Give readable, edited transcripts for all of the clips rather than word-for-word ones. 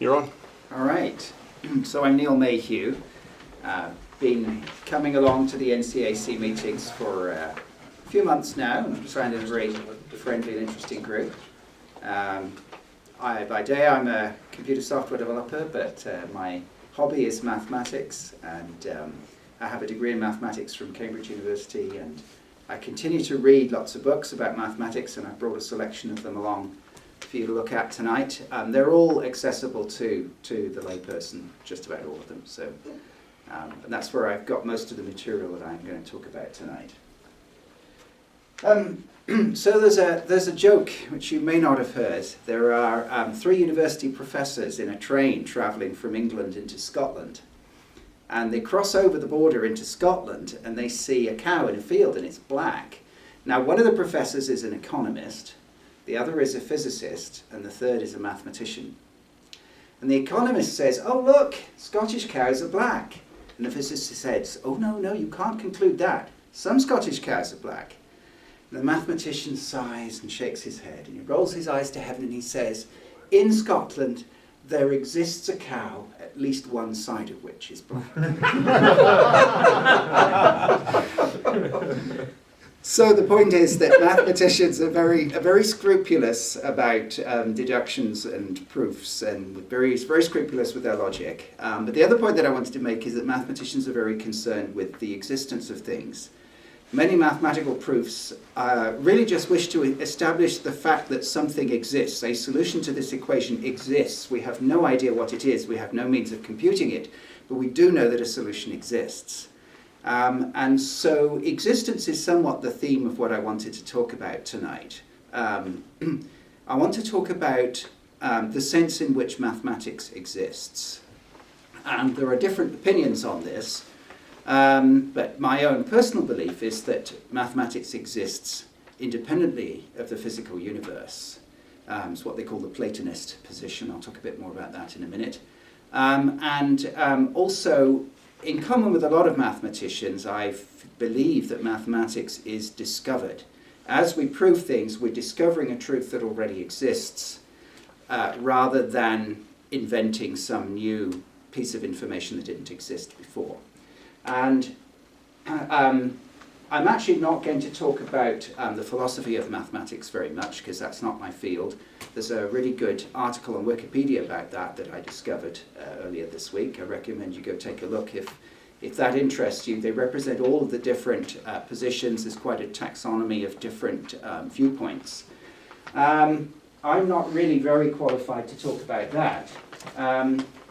You're on. All right. So I'm Neil Mayhew. Been coming along to the NCAC meetings for a few months now. I find it a very friendly and interesting group. By day I'm a computer software developer, but my hobby is mathematics, and I have a degree in mathematics from Cambridge University, and I continue to read lots of books about mathematics, and I've brought a selection of them along for you to look at tonight. They're all accessible to the layperson, just about all of them. So, and that's where I've got most of the material that I'm going to talk about tonight. So there's a joke which you may not have heard. There are 3 university professors in a train travelling from England into Scotland. And they cross over the border into Scotland and they see a cow in a field and it's black. Now, one of the professors is an economist, the other is a physicist, and the third is a mathematician. And the economist says, "Oh, look, Scottish cows are black." And the physicist says, "Oh, no, you can't conclude that. Some Scottish cows are black." And the mathematician sighs and shakes his head, and he rolls his eyes to heaven and he says, "In Scotland, there exists a cow, at least one side of which is black." So the point is that mathematicians are very scrupulous about deductions and proofs, and very scrupulous with their logic. But the other point that I wanted to make is that mathematicians are very concerned with the existence of things. Many mathematical proofs really just wish to establish the fact that something exists. A solution to this equation exists. We have no idea what it is. We have no means of computing it, but we do know that a solution exists. And so existence is somewhat the theme of what I wanted to talk about tonight. I want to talk about the sense in which mathematics exists. And there are different opinions on this. But my own personal belief is that mathematics exists independently of the physical universe. It's what they call the Platonist position. I'll talk a bit more about that in a minute. Also, in common with a lot of mathematicians, I believe that mathematics is discovered. As we prove things, we're discovering a truth that already exists, rather than inventing some new piece of information that didn't exist before. And I'm actually not going to talk about the philosophy of mathematics very much, because that's not my field. There's a really good article on Wikipedia about that I discovered earlier this week. I recommend you go take a look if that interests you. They represent all of the different positions. There's quite a taxonomy of different viewpoints. I'm not really very qualified to talk about that.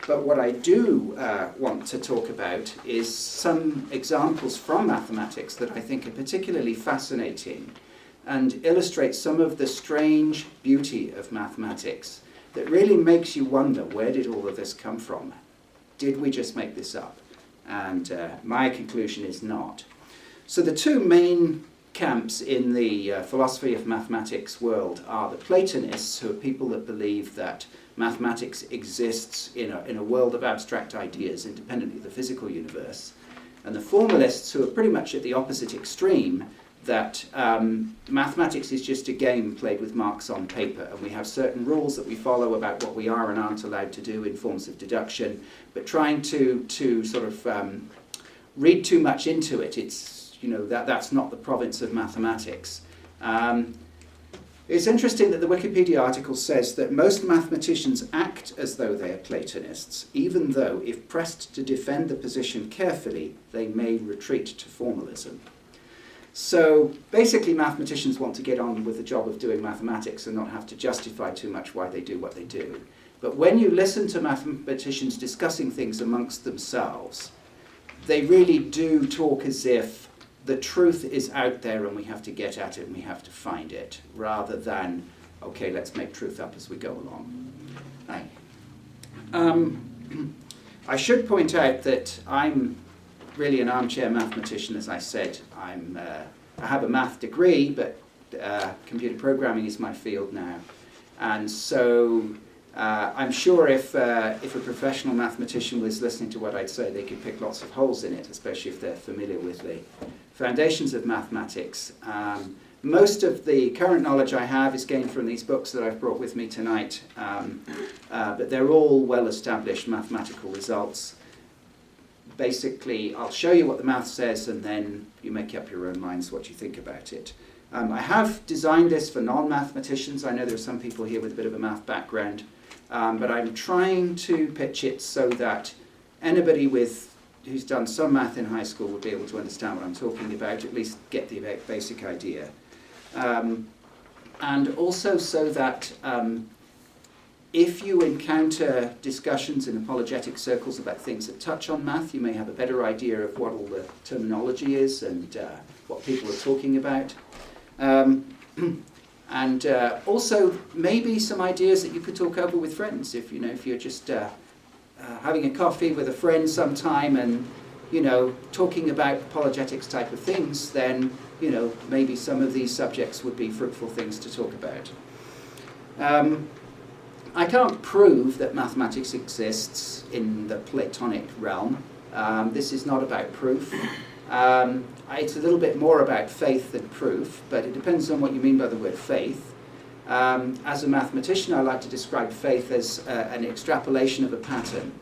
But what I do want to talk about is some examples from mathematics that I think are particularly fascinating and illustrate some of the strange beauty of mathematics that really makes you wonder, where did all of this come from? Did we just make this up? And my conclusion is not. So the two main camps in the philosophy of mathematics world are the Platonists, who are people that believe that mathematics exists in a world of abstract ideas independently of the physical universe, and the formalists, who are pretty much at the opposite extreme, that mathematics is just a game played with marks on paper, and we have certain rules that we follow about what we are and aren't allowed to do in forms of deduction, but trying to sort of read too much into it, that's not the province of mathematics. It's interesting that the Wikipedia article says that most mathematicians act as though they are Platonists, even though, if pressed to defend the position carefully, they may retreat to formalism. So basically, mathematicians want to get on with the job of doing mathematics and not have to justify too much why they do what they do. But when you listen to mathematicians discussing things amongst themselves, they really do talk as if the truth is out there and we have to get at it and we have to find it, rather than, okay, let's make truth up as we go along. Right. I should point out that I'm really an armchair mathematician, as I said. I have a math degree, but computer programming is my field now. And so I'm sure if a professional mathematician was listening to what I'd say, they could pick lots of holes in it, especially if they're familiar with the foundations of mathematics. Most of the current knowledge I have is gained from these books that I've brought with me tonight, but they're all well-established mathematical results. Basically, I'll show you what the math says, and then you make up your own minds what you think about it. I have designed this for non-mathematicians. I know there are some people here with a bit of a math background, but I'm trying to pitch it so that anybody who's done some math in high school will be able to understand what I'm talking about, at least get the basic idea. And also so that if you encounter discussions in apologetic circles about things that touch on math, you may have a better idea of what all the terminology is and what people are talking about. And also maybe some ideas that you could talk over with friends. If you're just having a coffee with a friend sometime and talking about apologetics type of things, then maybe some of these subjects would be fruitful things to talk about. I can't prove that mathematics exists in the Platonic realm. This is not about proof. It's a little bit more about faith than proof, but it depends on what you mean by the word faith. As a mathematician, I like to describe faith as an extrapolation of a pattern.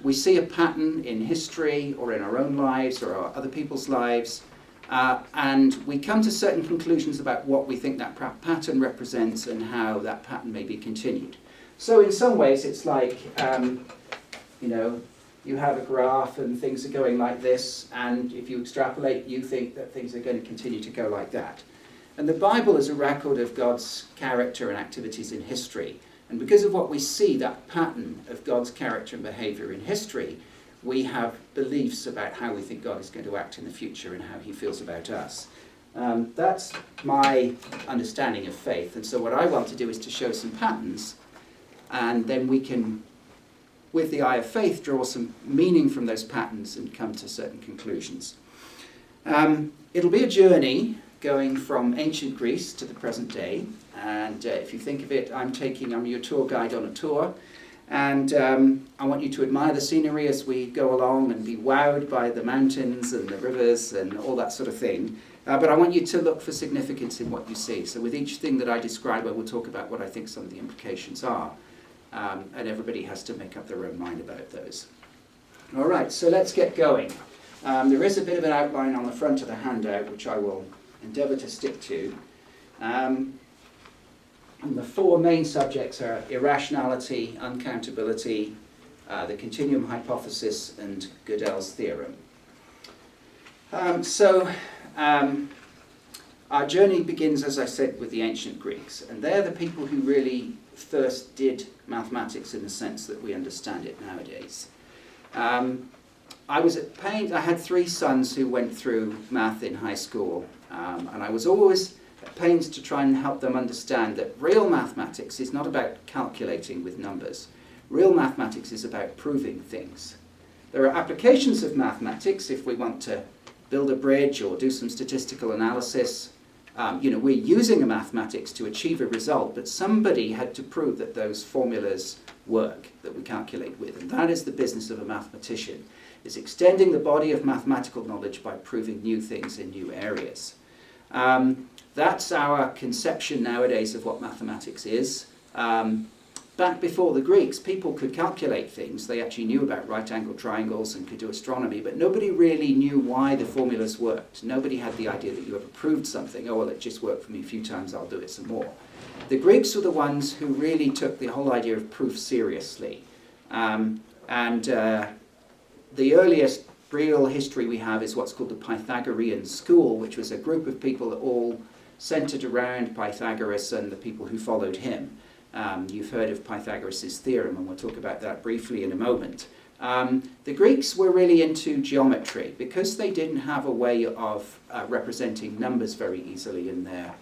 We see a pattern in history or in our own lives or other people's lives, and we come to certain conclusions about what we think that pattern represents and how that pattern may be continued. So in some ways it's like, you have a graph and things are going like this, and if you extrapolate, you think that things are going to continue to go like that. And the Bible is a record of God's character and activities in history. And because of what we see, that pattern of God's character and behavior in history, we have beliefs about how we think God is going to act in the future and how he feels about us. That's my understanding of faith. And so what I want to do is to show some patterns, and then we can, with the eye of faith, draw some meaning from those patterns and come to certain conclusions. It'll be a journey going from ancient Greece to the present day. And if you think of it, I'm your tour guide on a tour. And I want you to admire the scenery as we go along and be wowed by the mountains and the rivers and all that sort of thing. But I want you to look for significance in what you see. So with each thing that I describe, I will talk about what I think some of the implications are. And everybody has to make up their own mind about those. All right, so let's get going. There is a bit of an outline on the front of the handout, which I will endeavour to stick to. And the four main subjects are irrationality, uncountability, the continuum hypothesis, and Gödel's theorem. Our journey begins, as I said, with the ancient Greeks. And they're the people who really first did mathematics in the sense that we understand it nowadays. I was at pains. I had three sons who went through math in high school. And I was always at pains to try and help them understand that real mathematics is not about calculating with numbers. Real mathematics is about proving things. There are applications of mathematics if we want to build a bridge or do some statistical analysis. We're using a mathematics to achieve a result, but somebody had to prove that those formulas work, that we calculate with. And that is the business of a mathematician, is extending the body of mathematical knowledge by proving new things in new areas. That's our conception nowadays of what mathematics is. Back before the Greeks, people could calculate things. They actually knew about right-angled triangles and could do astronomy, but nobody really knew why the formulas worked. Nobody had the idea that you ever proved something. Oh, well, it just worked for me a few times, I'll do it some more. The Greeks were the ones who really took the whole idea of proof seriously. The earliest real history we have is what's called the Pythagorean school, which was a group of people that all centered around Pythagoras and the people who followed him. You've heard of Pythagoras' theorem, and we'll talk about that briefly in a moment. The Greeks were really into geometry. Because they didn't have a way of representing numbers very easily in their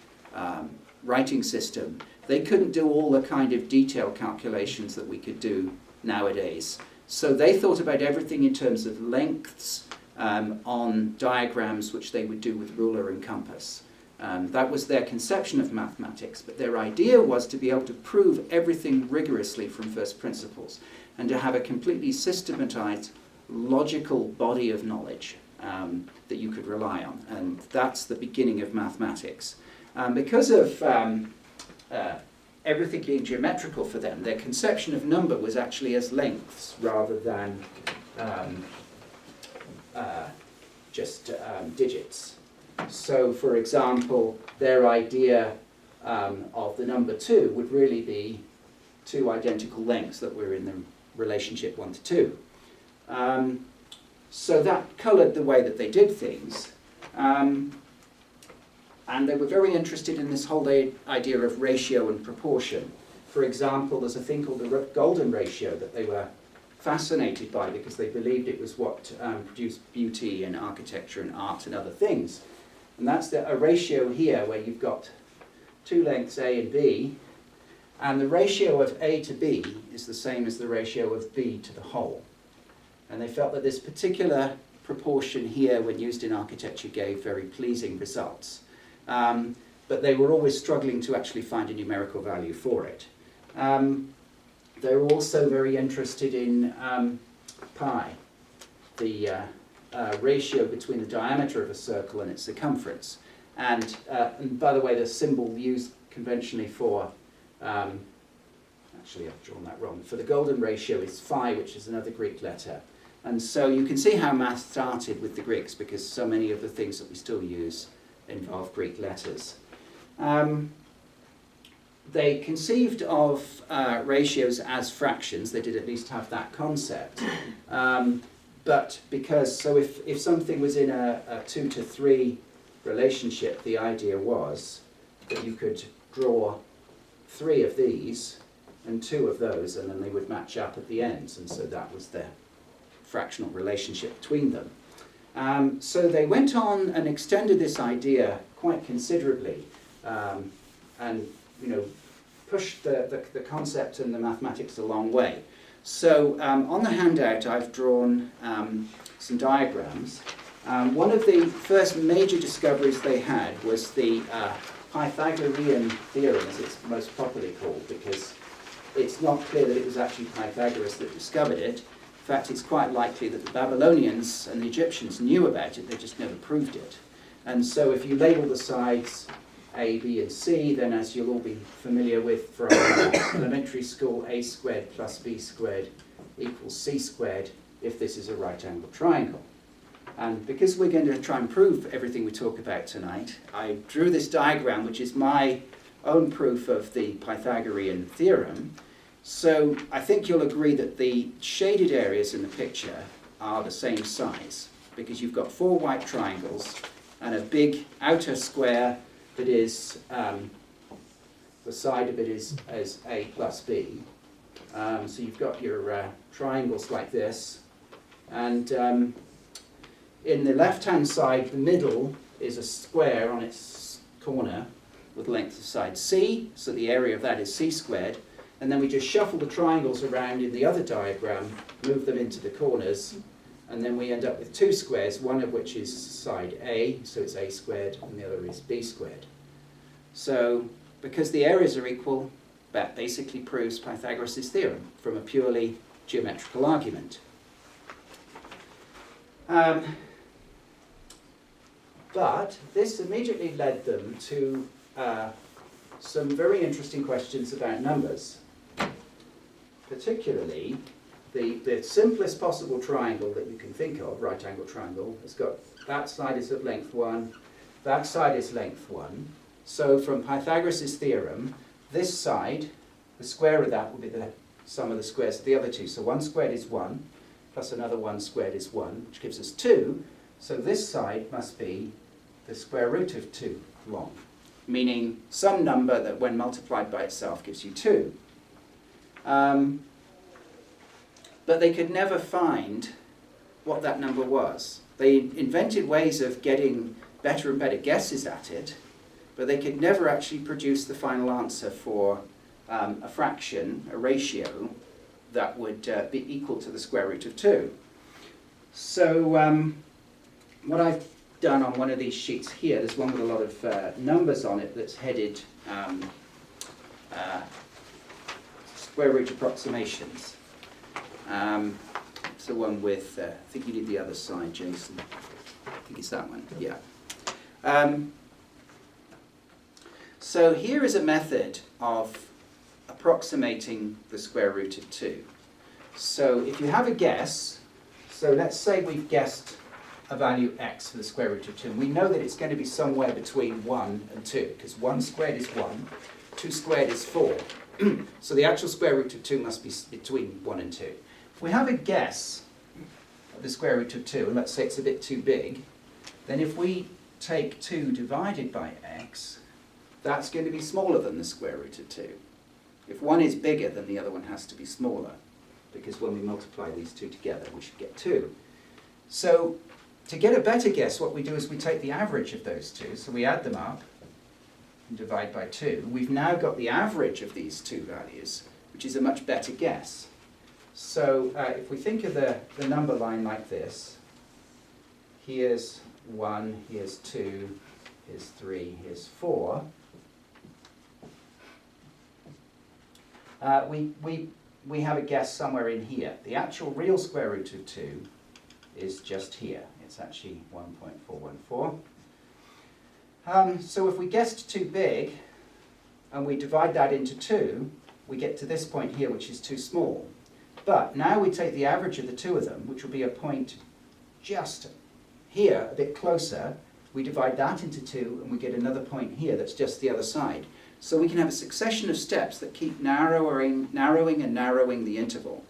writing system, they couldn't do all the kind of detailed calculations that we could do nowadays. So they thought about everything in terms of lengths on diagrams, which they would do with ruler and compass. That was their conception of mathematics, but their idea was to be able to prove everything rigorously from first principles and to have a completely systematized, logical body of knowledge. that you could rely on. And that's the beginning of mathematics. Because of everything being geometrical for them, their conception of number was actually as lengths rather than just digits. So, for example, their idea of the number 2 would really be two identical lengths that were in the relationship 1 to 2. So that coloured the way that they did things. And they were very interested in this whole idea of ratio and proportion. For example, there's a thing called the golden ratio that they were fascinated by because they believed it was what produced beauty in architecture and art and other things. And that's a ratio here where you've got two lengths A and B, and the ratio of A to B is the same as the ratio of B to the whole. And they felt that this particular proportion here, when used in architecture, gave very pleasing results. But they were always struggling to actually find a numerical value for it. They were also very interested in pi, the ratio between the diameter of a circle and its circumference. And by the way, the symbol used conventionally for, actually I've drawn that wrong, for the golden ratio is phi, which is another Greek letter. And so you can see how math started with the Greeks, because so many of the things that we still use involve Greek letters. They conceived of ratios as fractions. They did at least have that concept. But because, so if something was in a 2 to 3 relationship, the idea was that you could draw 3 of these and 2 of those, and then they would match up at the ends, and so that was the fractional relationship between them. So they went on and extended this idea quite considerably, and pushed the concept and the mathematics a long way. So on the handout I've drawn some diagrams. One of the first major discoveries they had was the Pythagorean theorem, as it's most properly called, because it's not clear that it was actually Pythagoras that discovered it. In fact, it's quite likely that the Babylonians and the Egyptians knew about it, they just never proved it. And so if you label the sides A, B, and C, then as you'll all be familiar with from elementary school, A squared plus B squared equals C squared if this is a right angled triangle. And because we're going to try and prove everything we talk about tonight, I drew this diagram, which is my own proof of the Pythagorean theorem. So I think you'll agree that the shaded areas in the picture are the same size, because you've got 4 white triangles and a big outer square that is, the side of it is A plus B. So you've got your triangles like this, and in the left-hand side, the middle is a square on its corner with length of side C, so the area of that is C squared, and then we just shuffle the triangles around in the other diagram, move them into the corners, and then we end up with 2 squares, one of which is side A, so it's A squared, and the other is B squared. So, because the areas are equal, that basically proves Pythagoras' theorem from a purely geometrical argument. But this immediately led them to some very interesting questions about numbers. Particularly, the simplest possible triangle that you can think of, right angle triangle, has got that side is of length 1, that side is length 1. So from Pythagoras' theorem, this side, the square of that will be the sum of the squares of the other two. So 1 squared is 1, plus another 1 squared is 1, which gives us 2. So this side must be the square root of 2 long, meaning some number that when multiplied by itself gives you 2. But they could never find what that number was. They invented ways of getting better and better guesses at it, but they could never actually produce the final answer for a fraction, a ratio, that would be equal to the square root of 2. So what I've done on one of these sheets here, there's one with a lot of numbers on it that's headed square root approximations. It's the one with, I think you need the other side, Jason. think it's that one, yeah. So here is a method of approximating the square root of 2. So if you have a guess, so let's say we've guessed a value x for the square root of 2. We know that it's going to be somewhere between 1 and 2, because 1 squared is 1, 2 squared is 4. So the actual square root of 2 must be between 1 and 2. If we have a guess of the square root of 2, and let's say it's a bit too big, then if we take 2 divided by x, that's going to be smaller than the square root of 2. If one is bigger, then the other one has to be smaller, because when we multiply these two together, we should get 2. So to get a better guess, what we do is we take the average of those two, so we add them up and divide by 2. We've now got the average of these two values, which is a much better guess. So if we think of the number line like this, here's 1, here's 2, here's 3, here's 4, we have a guess somewhere in here. The actual real square root of 2 is just here. It's actually 1.414. So if we guessed too big and we divide that into 2, we get to this point here, which is too small. But now we take the average of the two of them, which will be a point just here, a bit closer. We divide that into 2 and we get another point here that's just the other side. So we can have a succession of steps that keep narrowing and narrowing the interval.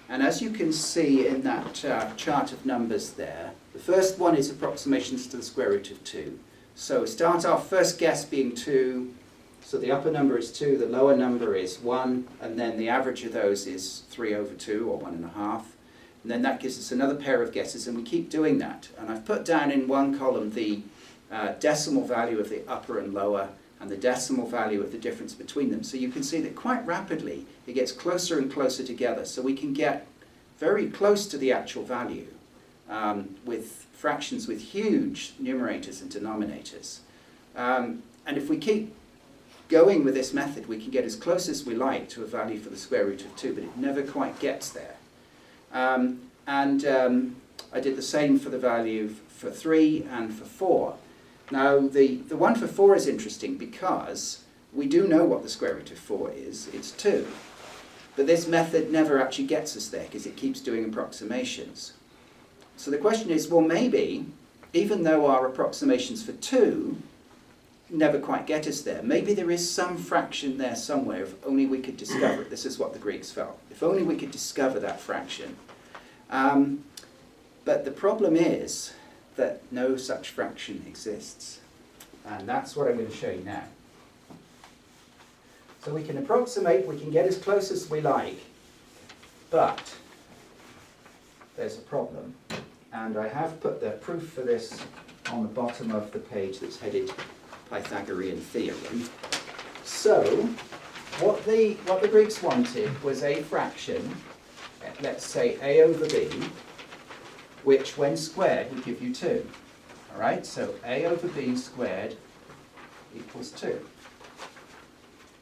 And as you can see in that chart of numbers there, the first one is approximations to the square root of 2. So start our first guess being 2, so the upper number is 2, the lower number is 1, and then the average of those is 3 over 2, or 1.5. And then that gives us another pair of guesses, and we keep doing that. And I've put down in one column the decimal value of the upper and lower, and the decimal value of the difference between them. So you can see that quite rapidly it gets closer and closer together. So we can get very close to the actual value with fractions with huge numerators and denominators. And if we keep going with this method, we can get as close as we like to a value for the square root of 2, but it never quite gets there. I did the same for the value for 3 and for 4. Now, the one for 4 is interesting because we do know what the square root of 4 is. It's 2. But this method never actually gets us there because it keeps doing approximations. So the question is, well, maybe, even though our approximations for 2 never quite get us there, maybe there is some fraction there somewhere if only we could discover it. This is what the Greeks felt. If only we could discover that fraction. But the problem is that no such fraction exists. And that's what I'm going to show you now. So we can approximate, we can get as close as we like, but there's a problem. And I have put the proof for this on the bottom of the page that's headed Pythagorean theorem. So what the Greeks wanted was a fraction, let's say a over b, which when squared would give you 2. All right, so a over b squared equals 2.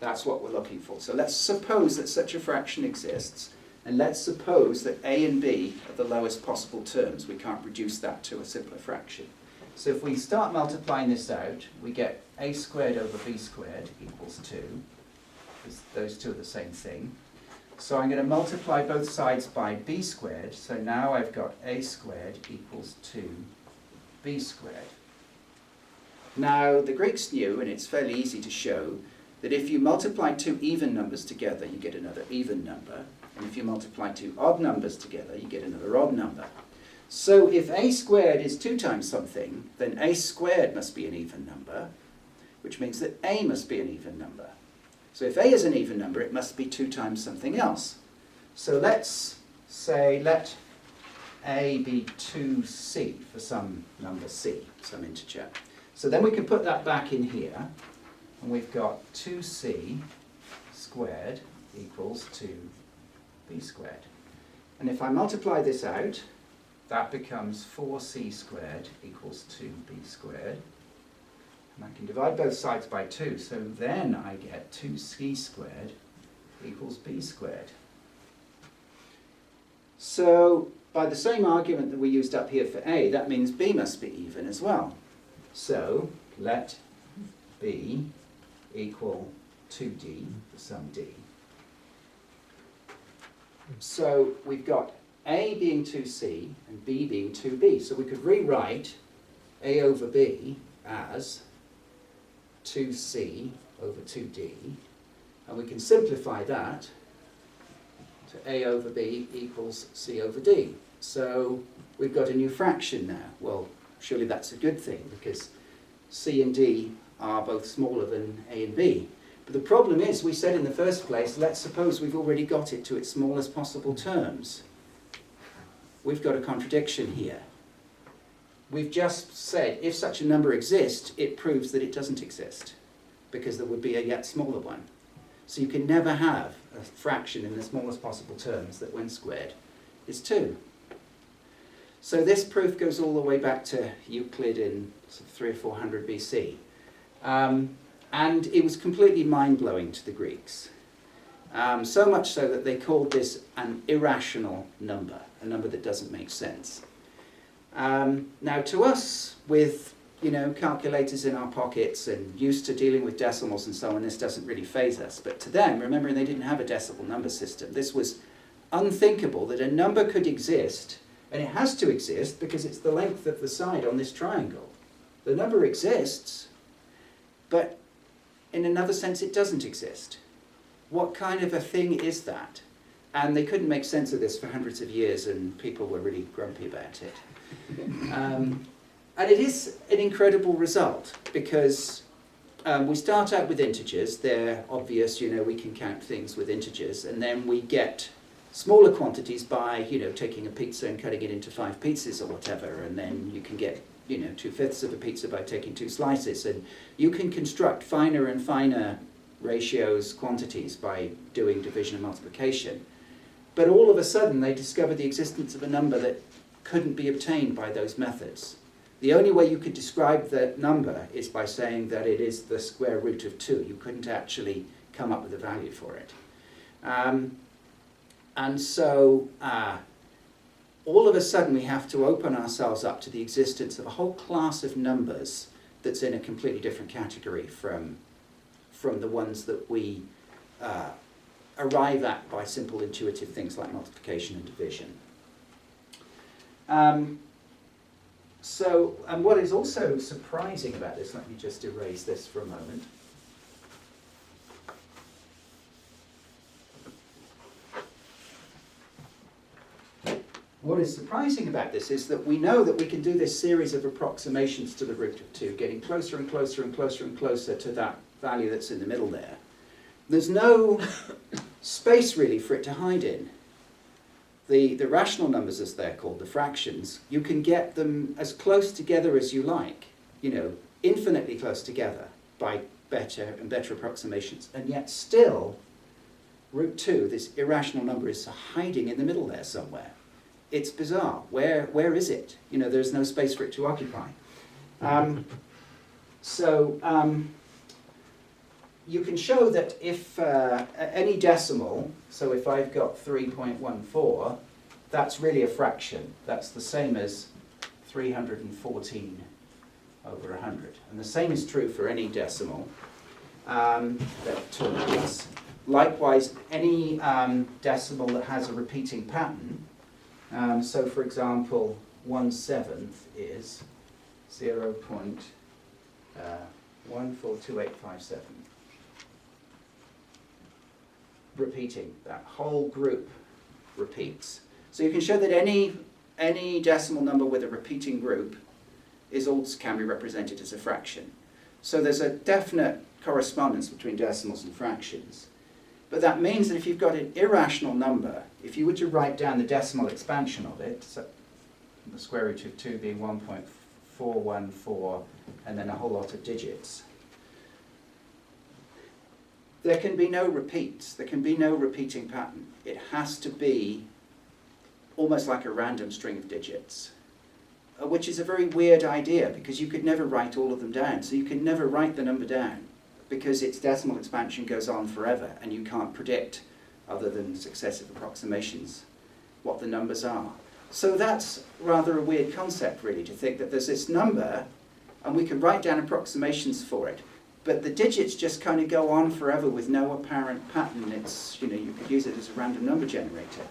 That's what we're looking for. So let's suppose that such a fraction exists, and let's suppose that a and b are the lowest possible terms. We can't reduce that to a simpler fraction. So if we start multiplying this out, we get a squared over b squared equals 2, because those two are the same thing. So I'm going to multiply both sides by b squared, so now I've got a squared equals 2b squared. Now the Greeks knew, and it's fairly easy to show, that if you multiply two even numbers together, you get another even number, and if you multiply two odd numbers together, you get another odd number. So if a squared is 2 times something, then a squared must be an even number, which means that a must be an even number. So if a is an even number, it must be 2 times something else. So let's say let a be 2c for some number c, some integer. So then we can put that back in here, and we've got 2c squared equals 2b squared. And if I multiply this out, that becomes 4c squared equals 2b squared. And I can divide both sides by 2, so then I get 2c squared equals b squared. So by the same argument that we used up here for A, that means B must be even as well. So let B equal 2D for some D. So we've got A being 2C and B being 2B. So we could rewrite A over B as 2C over 2D. And we can simplify that to A over B equals C over D. So we've got a new fraction now. Well, surely that's a good thing because C and D are both smaller than A and B. But the problem is, we said in the first place, let's suppose we've already got it to its smallest possible terms. We've got a contradiction here. We've just said, if such a number exists, it proves that it doesn't exist, because there would be a yet smaller one. So you can never have a fraction in the smallest possible terms that, when squared, is 2. So this proof goes all the way back to Euclid in sort of 300 or 400 BC. And it was completely mind-blowing to the Greeks. So much so that they called this an irrational number, a number that doesn't make sense. Now to us, with calculators in our pockets and used to dealing with decimals and so on, this doesn't really faze us. But to them, remembering they didn't have a decimal number system, this was unthinkable that a number could exist, and it has to exist because it's the length of the side on this triangle. The number exists, but in another sense it doesn't exist. What kind of a thing is that? And they couldn't make sense of this for hundreds of years, and people were really grumpy about it. And it is an incredible result, because we start out with integers. They're obvious, we can count things with integers, and then we get smaller quantities by, taking a pizza and cutting it into 5 pizzas or whatever, and then you can get 2/5 of a pizza by taking 2 slices, and you can construct finer and finer ratios, quantities, by doing division and multiplication. But all of a sudden they discovered the existence of a number that couldn't be obtained by those methods. The only way you could describe that number is by saying that it is the square root of 2. You couldn't actually come up with a value for it. And so all of a sudden we have to open ourselves up to the existence of a whole class of numbers that's in a completely different category from the ones that we arrive at by simple intuitive things like multiplication and division. And what is also surprising about this, let me just erase this for a moment. What is surprising about this is that we know that we can do this series of approximations to the root of 2, getting closer and closer and closer and closer to that value that's in the middle there. There's no space really for it to hide in. The rational numbers, as they're called, the fractions, you can get them as close together as you like, infinitely close together by better and better approximations, and yet still root 2, this irrational number, is hiding in the middle there somewhere. It's bizarre. Where is it? There's no space for it to occupy. You can show that if any decimal, so if I've got 3.14, that's really a fraction. That's the same as 314 over 100. And the same is true for any decimal that terminates. Likewise, any decimal that has a repeating pattern, so for example, 1/7 is 0.142857. Repeating, that whole group repeats. So you can show that any decimal number with a repeating group can be represented as a fraction. So there's a definite correspondence between decimals and fractions. But that means that if you've got an irrational number, if you were to write down the decimal expansion of it, so the square root of 2 being 1.414 and then a whole lot of digits, there can be no repeats. There can be no repeating pattern. It has to be almost like a random string of digits, which is a very weird idea because you could never write all of them down. So you can never write the number down because its decimal expansion goes on forever and you can't predict, other than successive approximations, what the numbers are. So that's rather a weird concept, really, to think that there's this number, and we can write down approximations for it, but the digits just kind of go on forever with no apparent pattern. It's, you know, you could use it as a random number generator.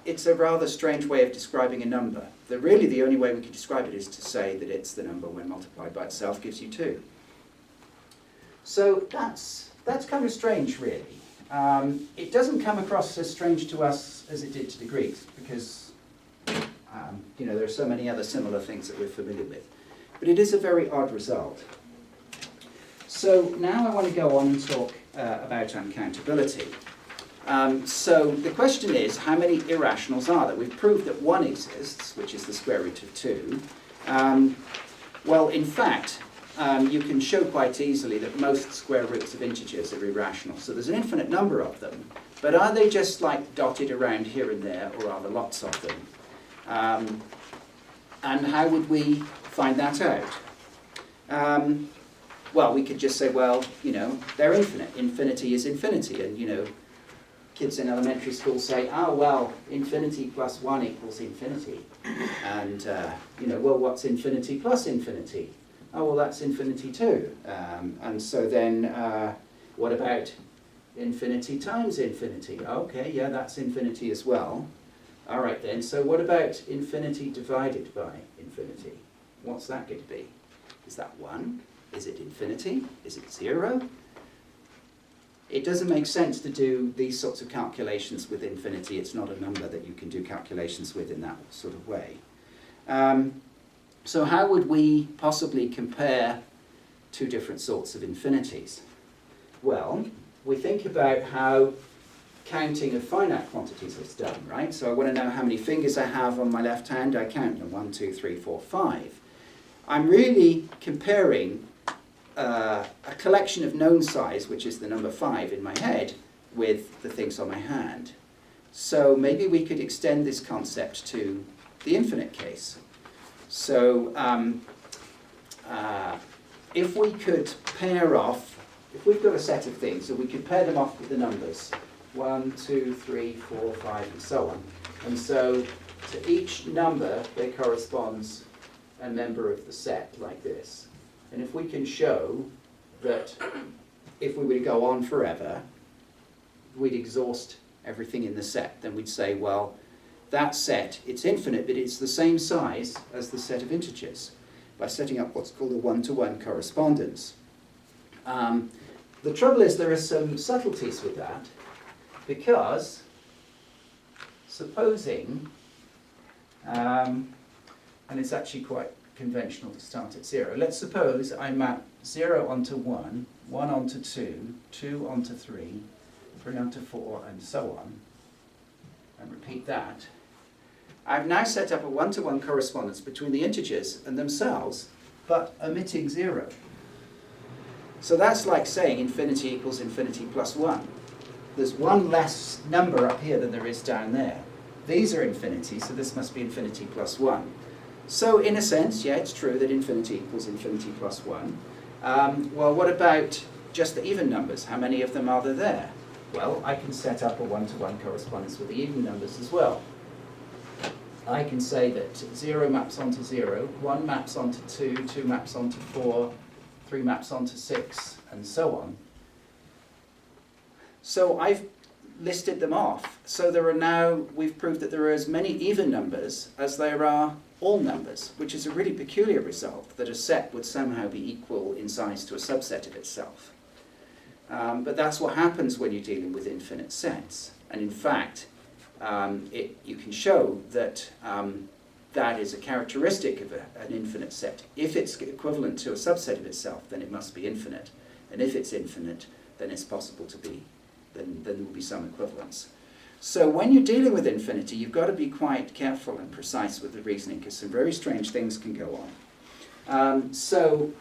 It's a rather strange way of describing a number. Really, the only way we can describe it is to say that it's the number when multiplied by itself gives you 2. So that's kind of strange, really. It doesn't come across as strange to us as it did to the Greeks, because you know, there are so many other similar things that we're familiar with. But it is a very odd result. So now I want to go on and talk about uncountability. So the question is, how many irrationals are there? We've proved that 1 exists, which is the square root of 2. Well, in fact, you can show quite easily that most square roots of integers are irrational. So there's an infinite number of them, but are they just like dotted around here and there, or are there lots of them? And how would we find that out? Well, we could just say, well, you know, they're infinite. Infinity is infinity, and, you know, kids in elementary school say, oh, well, infinity plus 1 equals infinity. And, you know, well, what's infinity plus infinity? Oh, well, that's infinity too. And so then, what about infinity times infinity? Okay, yeah, that's infinity as well. All right then, so what about infinity divided by infinity? What's that going to be? Is that 1? Is it infinity? Is it 0? It doesn't make sense to do these sorts of calculations with infinity. It's not a number that you can do calculations with in that sort of way. So how would we possibly compare two different sorts of infinities? Well, we think about how counting of finite quantities is done, right? So I want to know how many fingers I have on my left hand. I count them, 1, 2, 3, 4, 5. I'm really comparing a collection of known size, which is the number 5 in my head, with the things on my hand. So maybe we could extend this concept to the infinite case. So if we could pair off, if we've got a set of things, so we could pair them off with the numbers 1, 2, 3, 4, 5, and so on. And so to each number, there corresponds a member of the set like this. And if we can show that if we were to go on forever, we'd exhaust everything in the set, then we'd say, well, that set, it's infinite, but it's the same size as the set of integers by setting up what's called a one-to-one correspondence. The trouble is there are some subtleties with that, because supposing, and it's actually quite conventional to start at 0. Let's suppose I map 0 onto 1, 1 onto 2, 2 onto 3, 3 onto 4, and so on, and repeat that. I've now set up a one-to-one correspondence between the integers and themselves, but omitting 0. So that's like saying infinity equals infinity plus 1. There's one less number up here than there is down there. These are infinity, so this must be infinity plus 1. So in a sense, yeah, it's true that infinity equals infinity plus 1. Well, what about just the even numbers? How many of them are there? Well, I can set up a one-to-one correspondence with the even numbers as well. I can say that 0 maps onto 0, 1 maps onto 2, 2 maps onto 4, 3 maps onto 6, and so on. So I've listed them off. So there are now, we've proved that there are as many even numbers as there are all numbers, which is a really peculiar result, that a set would somehow be equal in size to a subset of itself. But that's what happens when you're dealing with infinite sets. And in fact, you can show that that is a characteristic of an infinite set. If it's equivalent to a subset of itself, then it must be infinite. And if it's infinite, then it's possible to be, then there will be some equivalence. So when you're dealing with infinity, you've got to be quite careful and precise with the reasoning, because some very strange things can go on. So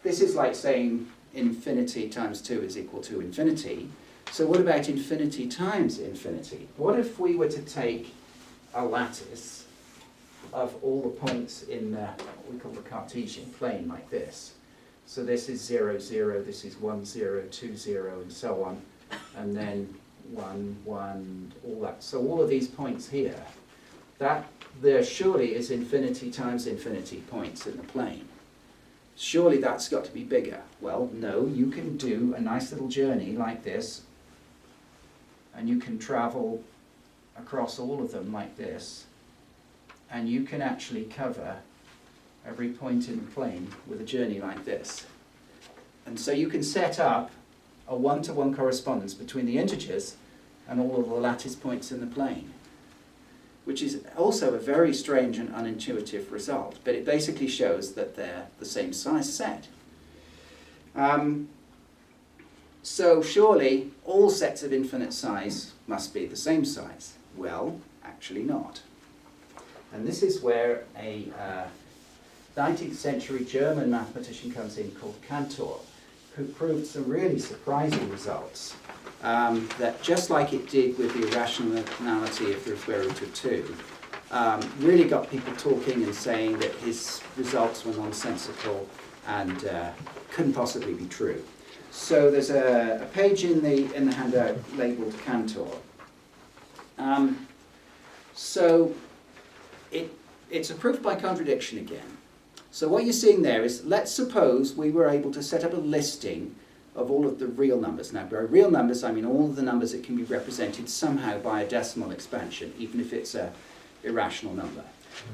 this is like saying infinity times 2 is equal to infinity. So what about infinity times infinity? What if we were to take a lattice of all the points in what we call the Cartesian plane like this? So this is 0, 0, this is 1, 0, 2, 0, and so on. And then 1, 1, all that. So all of these points here, that there surely is infinity times infinity points in the plane. Surely that's got to be bigger. Well, no, you can do a nice little journey like this, and you can travel across all of them like this, and you can actually cover every point in the plane with a journey like this. And so you can set up a one-to-one correspondence between the integers and all of the lattice points in the plane, which is also a very strange and unintuitive result, but it basically shows that they're the same size set. So surely all sets of infinite size must be the same size. Well, actually not. And this is where a 19th century German mathematician comes in called Cantor, who proved some really surprising results. That just like it did with the irrationality of the square root of 2, really got people talking and saying that his results were nonsensical and couldn't possibly be true. So there's a page in the handout labelled Cantor. So it's a proof by contradiction again. So what you're seeing there is, let's suppose we were able to set up a listing of all of the real numbers. Now, by real numbers, I mean all of the numbers that can be represented somehow by a decimal expansion, even if it's an irrational number.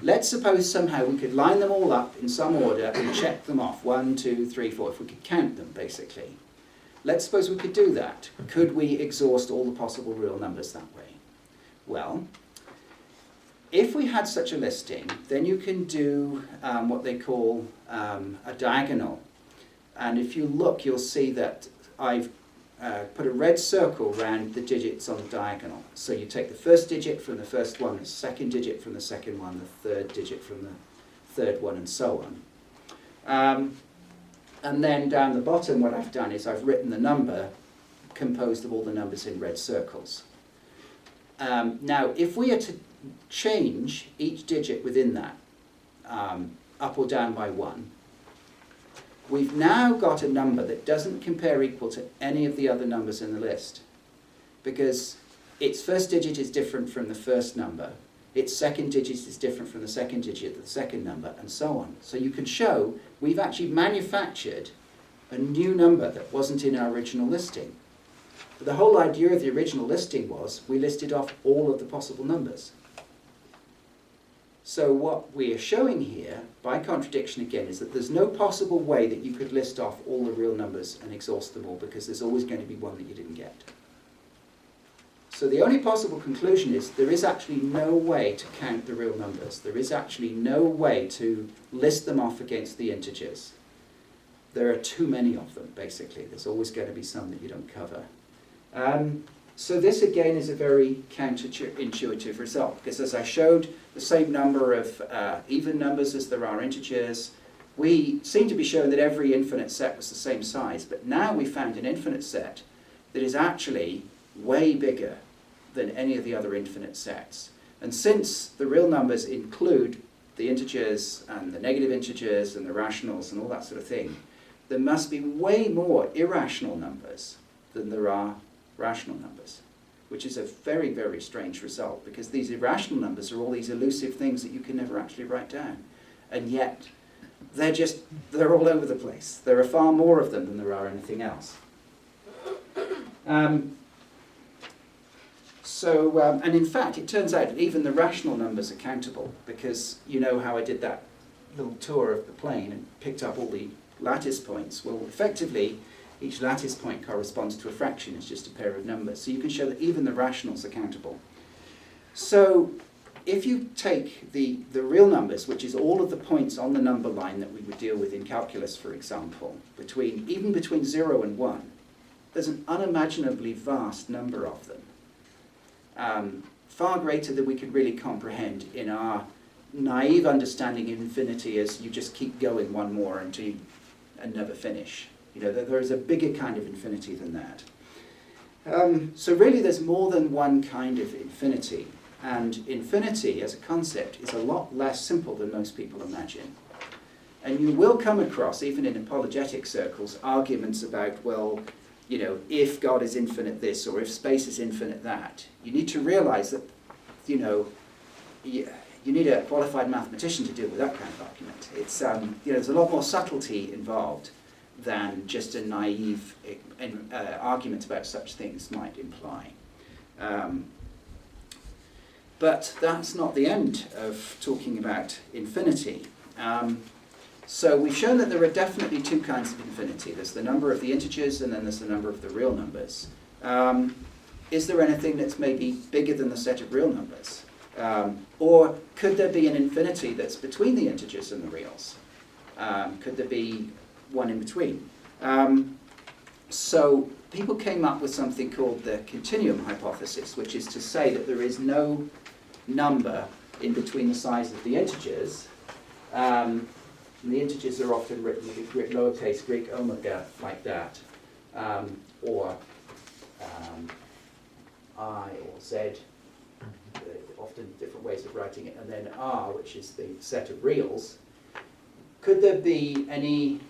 Let's suppose somehow we could line them all up in some order and check them off, 1, 2, 3, 4, if we could count them, basically. Let's suppose we could do that. Could we exhaust all the possible real numbers that way? Well, if we had such a listing, then you can do what they call a diagonal. And if you look, you'll see that I've put a red circle around the digits on the diagonal. So you take the first digit from the first one, the second digit from the second one, the third digit from the third one, and so on. And then down the bottom, what I've done is I've written the number composed of all the numbers in red circles. Now, if we are to change each digit within that, up or down by 1, we've now got a number that doesn't compare equal to any of the other numbers in the list, because its first digit is different from the first number, its second digit is different from the second digit of the second number, and so on. So you can show we've actually manufactured a new number that wasn't in our original listing. But the whole idea of the original listing was we listed off all of the possible numbers. So what we are showing here, by contradiction again, is that there's no possible way that you could list off all the real numbers and exhaust them all, because there's always going to be one that you didn't get. So the only possible conclusion is there is actually no way to count the real numbers. There is actually no way to list them off against the integers. There are too many of them, basically. There's always going to be some that you don't cover. So this again is a very counterintuitive result, because as I showed the same number of even numbers as there are integers, we seem to be showing that every infinite set was the same size, but now we found an infinite set that is actually way bigger than any of the other infinite sets. And since the real numbers include the integers and the negative integers and the rationals and all that sort of thing, there must be way more irrational numbers than there are rational numbers, which is a very, very strange result, because these irrational numbers are all these elusive things that you can never actually write down. And yet, they're all over the place. There are far more of them than there are anything else. And in fact, it turns out that even the rational numbers are countable, because you know how I did that little tour of the plane and picked up all the lattice points. Well, effectively, each lattice point corresponds to a fraction. It's just a pair of numbers. So you can show that even the rationals are countable. So if you take the real numbers, which is all of the points on the number line that we would deal with in calculus, for example, even between 0 and 1, there's an unimaginably vast number of them. Far greater than we could really comprehend in our naive understanding of infinity as you just keep going one more and never finish. You know, there is a bigger kind of infinity than that. So really there's more than one kind of infinity, and infinity as a concept is a lot less simple than most people imagine. And you will come across, even in apologetic circles, arguments about, well, you know, if God is infinite this, or if space is infinite that. You need to realize that, you know, you need a qualified mathematician to deal with that kind of argument. It's, there's a lot more subtlety involved than just a naive argument about such things might imply. But that's not the end of talking about infinity. So we've shown that there are definitely two kinds of infinity. There's the number of the integers, and then there's the number of the real numbers. Is there anything that's maybe bigger than the set of real numbers? Or could there be an infinity that's between the integers and the reals? Could there be one in between? So people came up with something called the continuum hypothesis, which is to say that there is no number in between the size of the integers. And the integers are often written with lowercase Greek omega like that, or I or Z, often different ways of writing it, and then R, which is the set of reals. Could there be any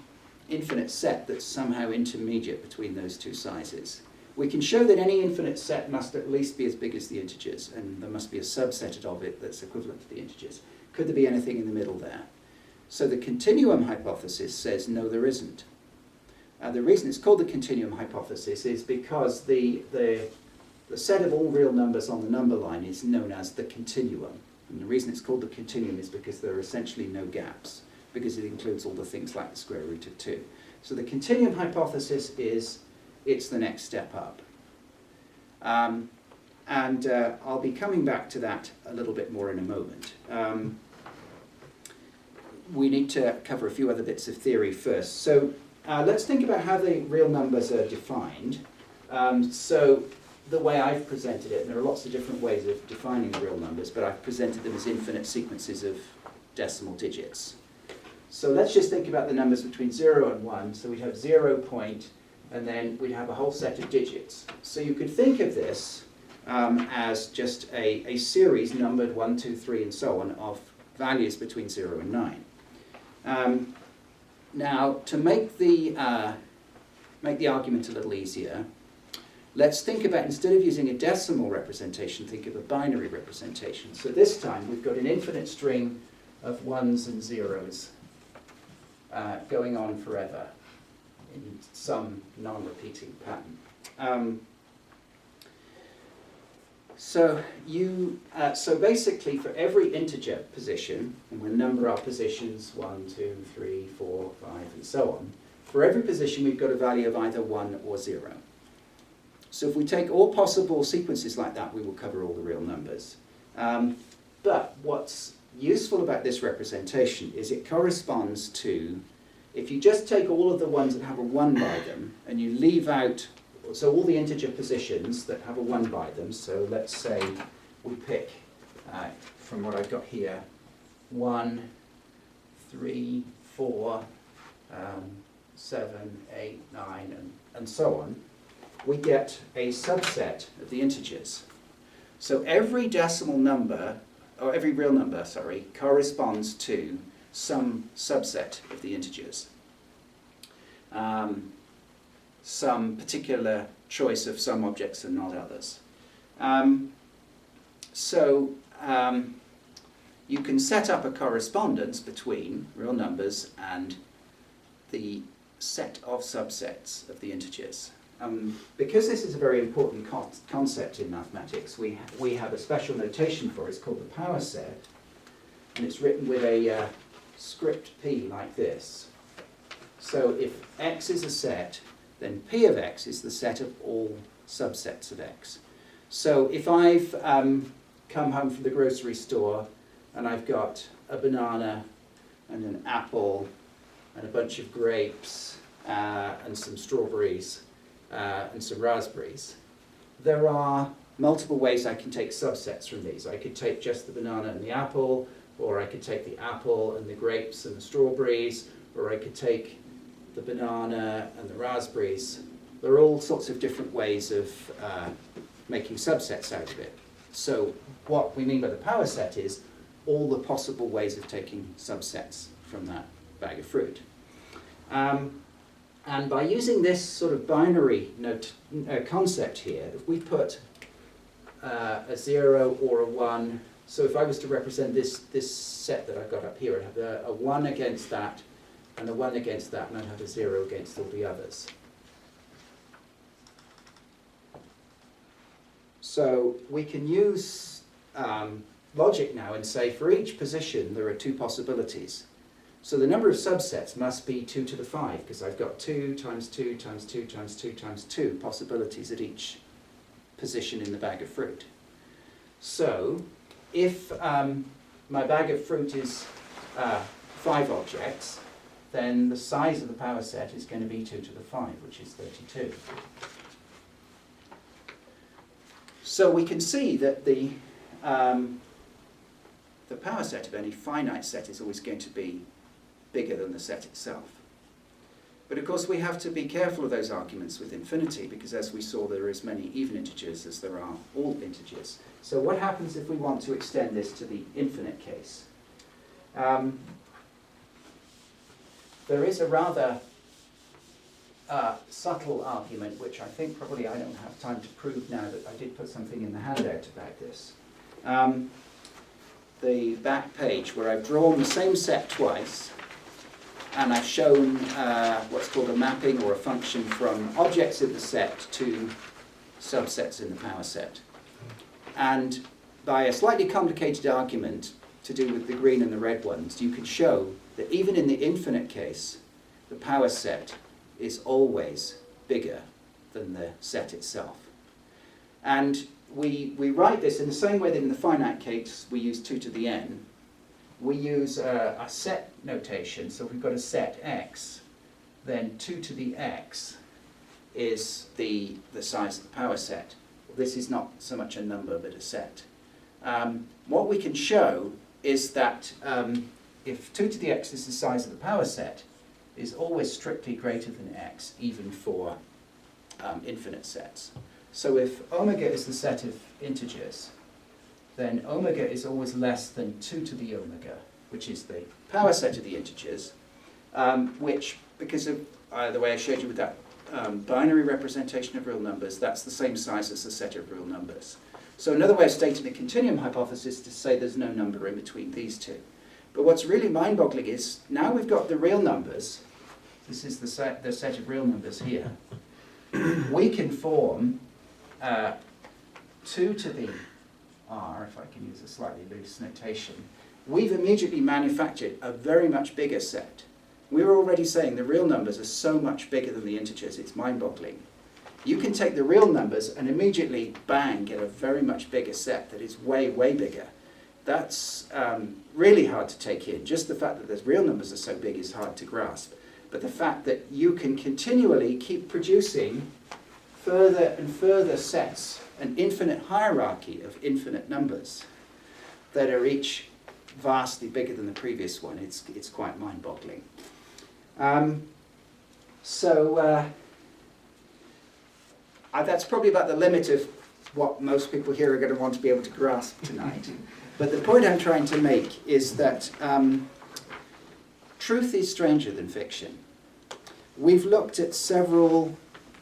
infinite set that's somehow intermediate between those two sizes? We can show that any infinite set must at least be as big as the integers, and there must be a subset of it that's equivalent to the integers. Could there be anything in the middle there? So the continuum hypothesis says no, there isn't. The reason it's called the continuum hypothesis is because the set of all real numbers on the number line is known as the continuum. And the reason it's called the continuum is because there are essentially no gaps, because it includes all the things like the square root of 2. So the continuum hypothesis is it's the next step up. I'll be coming back to that a little bit more in a moment. We need to cover a few other bits of theory first. So let's think about how the real numbers are defined. So the way I've presented it, and there are lots of different ways of defining real numbers, but I've presented them as infinite sequences of decimal digits. So let's just think about the numbers between 0 and 1. So we'd have 0 point, and then we'd have a whole set of digits. So you could think of this as just a series numbered 1, 2, 3, and so on of values between 0 and 9. Now, to make the argument a little easier, let's think about, instead of using a decimal representation, think of a binary representation. So this time we've got an infinite string of 1s and 0s going on forever in some non-repeating pattern. So basically for every integer position, and we'll number our positions 1, 2, 3, 4, 5, and so on, for every position we've got a value of either 1 or 0. So if we take all possible sequences like that, we will cover all the real numbers. But what's useful about this representation is it corresponds to, if you just take all of the ones that have a 1 by them, and you leave out, so all the integer positions that have a 1 by them, so let's say we pick, from what I've got here, 1, 3, 4, 7, 8, 9, and so on, we get a subset of the integers. So every decimal number, or every real number, sorry, corresponds to some subset of the integers. Some particular choice of some objects and not others. You can set up a correspondence between real numbers and the set of subsets of the integers. Because this is a very important concept in mathematics, we have a special notation for it. It's called the power set, and it's written with a script P like this. So if X is a set, then P of X is the set of all subsets of X. So if I've come home from the grocery store and I've got a banana and an apple and a bunch of grapes and some strawberries and some raspberries, there are multiple ways I can take subsets from these. I could take just the banana and the apple, or I could take the apple and the grapes and the strawberries, or I could take the banana and the raspberries. There are all sorts of different ways of making subsets out of it. So what we mean by the power set is all the possible ways of taking subsets from that bag of fruit. And by using this sort of binary concept here, if we put a 0 or a 1 So if I was to represent this set that I've got up here, I'd have a 1 against that, and a 1 against that, and I'd have a 0 against all the others. So we can use logic now and say for each position there are 2 possibilities. So the number of subsets must be 2 to the 5, because I've got 2 times 2 times 2 times 2 times 2 possibilities at each position in the bag of fruit. So if my bag of fruit is 5 objects, then the size of the power set is going to be 2 to the 5, which is 32. So we can see that the power set of any finite set is always going to be bigger than the set itself. But of course we have to be careful of those arguments with infinity, because as we saw, there are as many even integers as there are all integers. So what happens if we want to extend this to the infinite case? There is a rather subtle argument, which I think probably I don't have time to prove now, that I did put something in the handout about this. The back page, where I've drawn the same set twice, and I've shown what's called a mapping or a function from objects in the set to subsets in the power set. And by a slightly complicated argument to do with the green and the red ones, you can show that even in the infinite case, the power set is always bigger than the set itself. And we write this in the same way that in the finite case we use 2 to the n. We use a set notation, so if we've got a set x, then 2 to the x is the size of the power set. This is not so much a number, but a set. What we can show is that if 2 to the x is the size of the power set, is always strictly greater than x, even for infinite sets. So if omega is the set of integers, then omega is always less than 2 to the omega, which is the power set of the integers, which, because of the way I showed you with that binary representation of real numbers, that's the same size as the set of real numbers. So another way of stating the continuum hypothesis is to say there's no number in between these two. But what's really mind-boggling is, now we've got the real numbers, this is the set of real numbers here, we can form 2 to the r, if I can use a slightly loose notation. We've immediately manufactured a very much bigger set. We were already saying the real numbers are so much bigger than the integers, it's mind-boggling. You can take the real numbers and immediately, bang, get a very much bigger set that is way, way bigger. That's really hard to take in. Just the fact that the real numbers are so big is hard to grasp. But the fact that you can continually keep producing further and further sets, an infinite hierarchy of infinite numbers that are each vastly bigger than the previous one, it's quite mind-boggling. That's probably about the limit of what most people here are going to want to be able to grasp tonight. But the point I'm trying to make is that truth is stranger than fiction. We've looked at several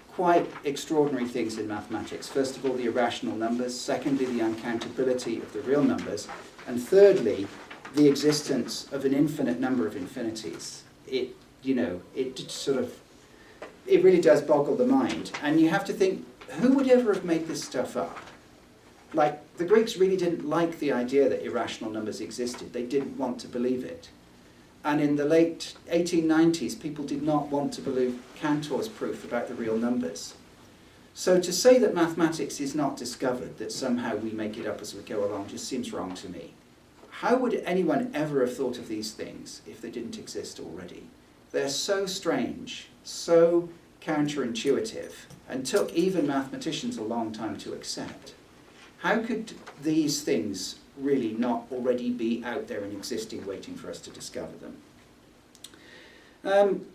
quite extraordinary things in mathematics. First of all, the irrational numbers. Secondly, the uncountability of the real numbers. And thirdly, the existence of an infinite number of infinities. It really does boggle the mind. And you have to think, who would ever have made this stuff up? Like, the Greeks really didn't like the idea that irrational numbers existed. They didn't want to believe it. And in the late 1890s, people did not want to believe Cantor's proof about the real numbers. So to say that mathematics is not discovered, that somehow we make it up as we go along, just seems wrong to me. How would anyone ever have thought of these things if they didn't exist already? They're so strange, so counterintuitive, and took even mathematicians a long time to accept. How could these things really not already be out there and existing, waiting for us to discover them?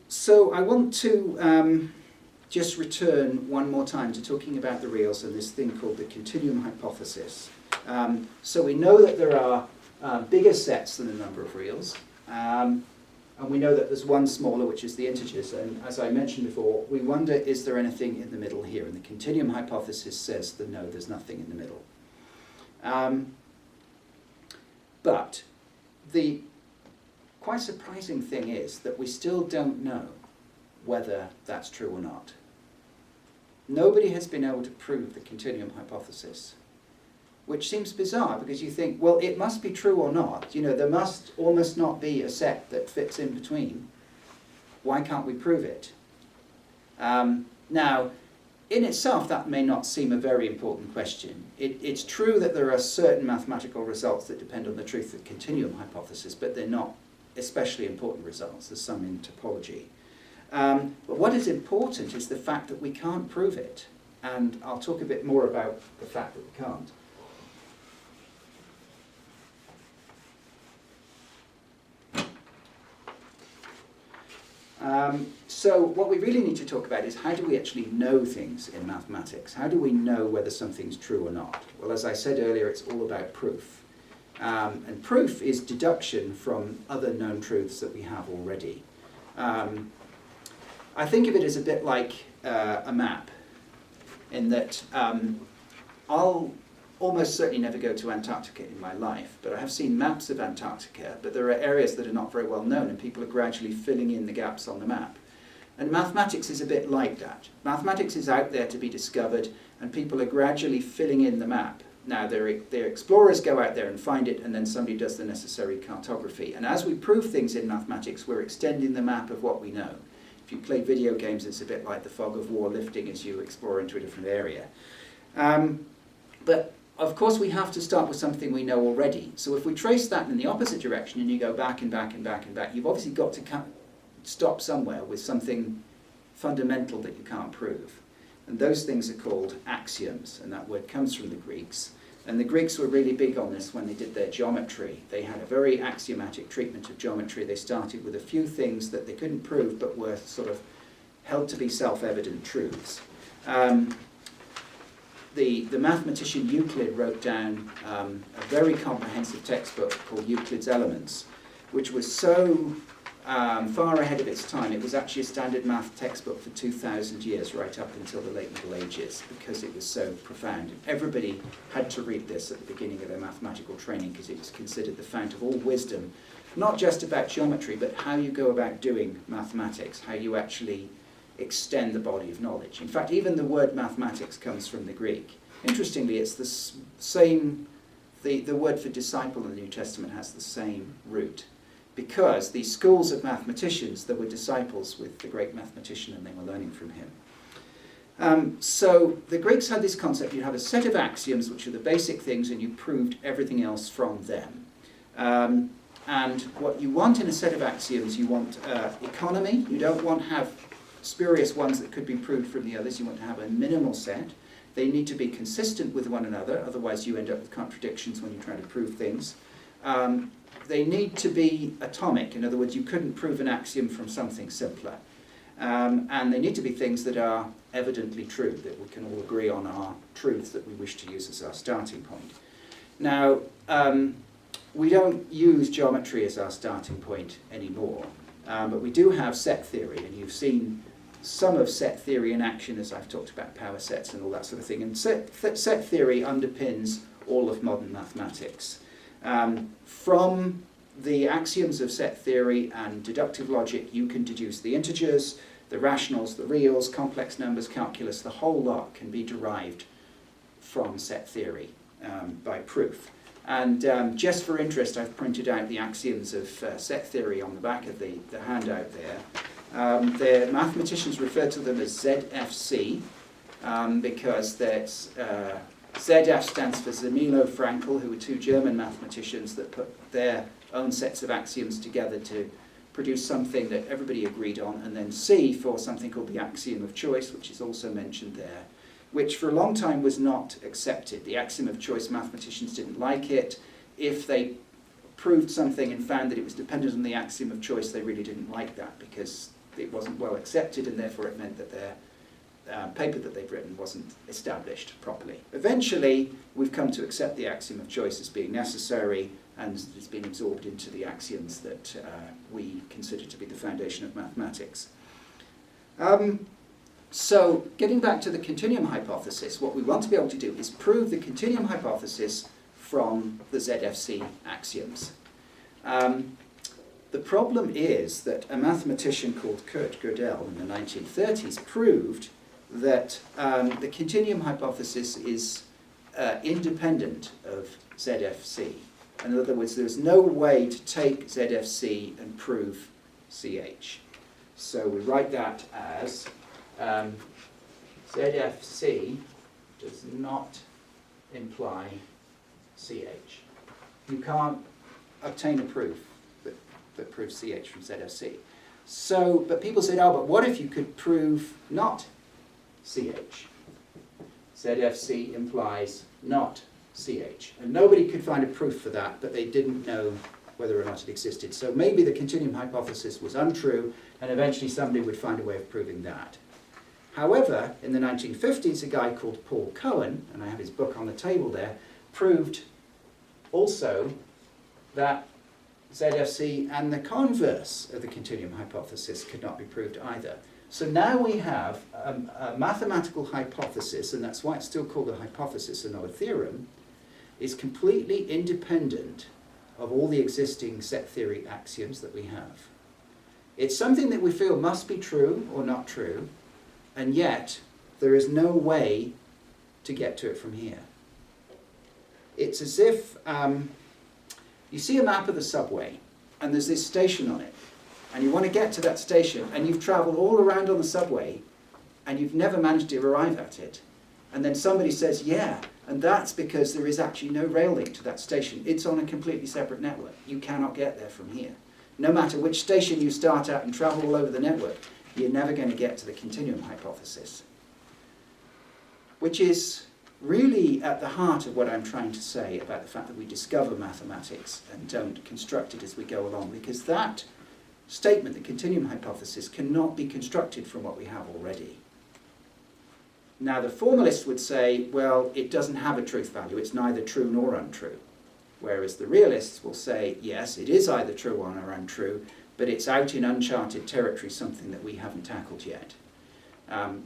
So I want to just return one more time to talking about the reals and this thing called the continuum hypothesis. So we know that there are bigger sets than the number of reals, and we know that there's one smaller, which is the integers, and as I mentioned before, we wonder, is there anything in the middle here? And the continuum hypothesis says that no, there's nothing in the middle. But the quite surprising thing is that we still don't know whether that's true or not. Nobody has been able to prove the continuum hypothesis, which seems bizarre because you think, well, it must be true or not. You know, there must or must not be a set that fits in between. Why can't we prove it? Now, in itself, that may not seem a very important question. It's true that there are certain mathematical results that depend on the truth of the continuum hypothesis, but they're not especially important results. There's some in topology. But what is important is the fact that we can't prove it. And I'll talk a bit more about the fact that we can't. So what we really need to talk about is how do we actually know things in mathematics? How do we know whether something's true or not? Well, as I said earlier, it's all about proof. And proof is deduction from other known truths that we have already. I think of it as a bit like a map, in that I'll almost certainly never go to Antarctica in my life, but I have seen maps of Antarctica, but there are areas that are not very well known, and people are gradually filling in the gaps on the map. And mathematics is a bit like that. Mathematics is out there to be discovered, and people are gradually filling in the map. Now, their explorers go out there and find it, and then somebody does the necessary cartography. And as we prove things in mathematics, we're extending the map of what we know. If you play video games, it's a bit like the fog of war lifting as you explore into a different area. But of course, we have to start with something we know already. So if we trace that in the opposite direction and you go back and back and back and back, you've obviously got to stop somewhere with something fundamental that you can't prove. And those things are called axioms, and that word comes from the Greeks. And the Greeks were really big on this when they did their geometry. They had a very axiomatic treatment of geometry. They started with a few things that they couldn't prove but were sort of held to be self-evident truths. The mathematician Euclid wrote down a very comprehensive textbook called Euclid's Elements, which was so far ahead of its time. It was actually a standard math textbook for 2,000 years, right up until the late Middle Ages, because it was so profound. Everybody had to read this at the beginning of their mathematical training because it was considered the fount of all wisdom, not just about geometry, but how you go about doing mathematics, how you actually extend the body of knowledge. In fact, even the word mathematics comes from the Greek. Interestingly, it's the same, the word for disciple in the New Testament has the same root, because these schools of mathematicians, there were disciples with the great mathematician and they were learning from him. So the Greeks had this concept: you have a set of axioms which are the basic things and you proved everything else from them. And what you want in a set of axioms, you want economy. You don't want to have spurious ones that could be proved from the others. You want to have a minimal set. They need to be consistent with one another, otherwise you end up with contradictions when you try to prove things. They need to be atomic. In other words, you couldn't prove an axiom from something simpler. And they need to be things that are evidently true, that we can all agree on are truths that we wish to use as our starting point. Now, we don't use geometry as our starting point anymore, but we do have set theory, and you've seen some of set theory in action as I've talked about power sets and all that sort of thing. And set theory underpins all of modern mathematics. From the axioms of set theory and deductive logic, you can deduce the integers, the rationals, the reals, complex numbers, calculus. The whole lot can be derived from set theory by proof. And just for interest, I've printed out the axioms of set theory on the back of the handout there. The mathematicians refer to them as ZFC because that's ZF stands for Zemilo Frankl, who were two German mathematicians that put their own sets of axioms together to produce something that everybody agreed on, and then C for something called the axiom of choice, which is also mentioned there, which for a long time was not accepted. The axiom of choice, mathematicians didn't like it. If they proved something and found that it was dependent on the axiom of choice, they really didn't like that because it wasn't well accepted, and therefore it meant that their paper that they've written wasn't established properly. Eventually, we've come to accept the axiom of choice as being necessary, and it's been absorbed into the axioms that we consider to be the foundation of mathematics. So, getting back to the continuum hypothesis, what we want to be able to do is prove the continuum hypothesis from the ZFC axioms. The problem is that a mathematician called Kurt Gödel in the 1930s proved that the continuum hypothesis is independent of ZFC. In other words, there's no way to take ZFC and prove CH. So we write that as ZFC does not imply CH. You can't obtain a proof that proves CH from ZFC. So, but people said, oh, but what if you could prove not CH? ZFC implies not CH. And nobody could find a proof for that, but they didn't know whether or not it existed. So maybe the continuum hypothesis was untrue, and eventually somebody would find a way of proving that. However, in the 1950s, a guy called Paul Cohen, and I have his book on the table there, proved also that ZFC and the converse of the continuum hypothesis could not be proved either. So now we have a mathematical hypothesis, and that's why it's still called a hypothesis and not a theorem, is completely independent of all the existing set theory axioms that we have. It's something that we feel must be true or not true, and yet there is no way to get to it from here. It's as if you see a map of the subway, and there's this station on it, and you want to get to that station, and you've travelled all around on the subway, and you've never managed to arrive at it. And then somebody says, yeah, and that's because there is actually no rail link to that station. It's on a completely separate network. You cannot get there from here. No matter which station you start at and travel all over the network, you're never going to get to the continuum hypothesis. Which is really at the heart of what I'm trying to say about the fact that we discover mathematics and don't construct it as we go along, because that statement, the continuum hypothesis, cannot be constructed from what we have already. Now the formalist would say, well, it doesn't have a truth value, it's neither true nor untrue. Whereas the realists will say, yes, it is either true or untrue, but it's out in uncharted territory, something that we haven't tackled yet.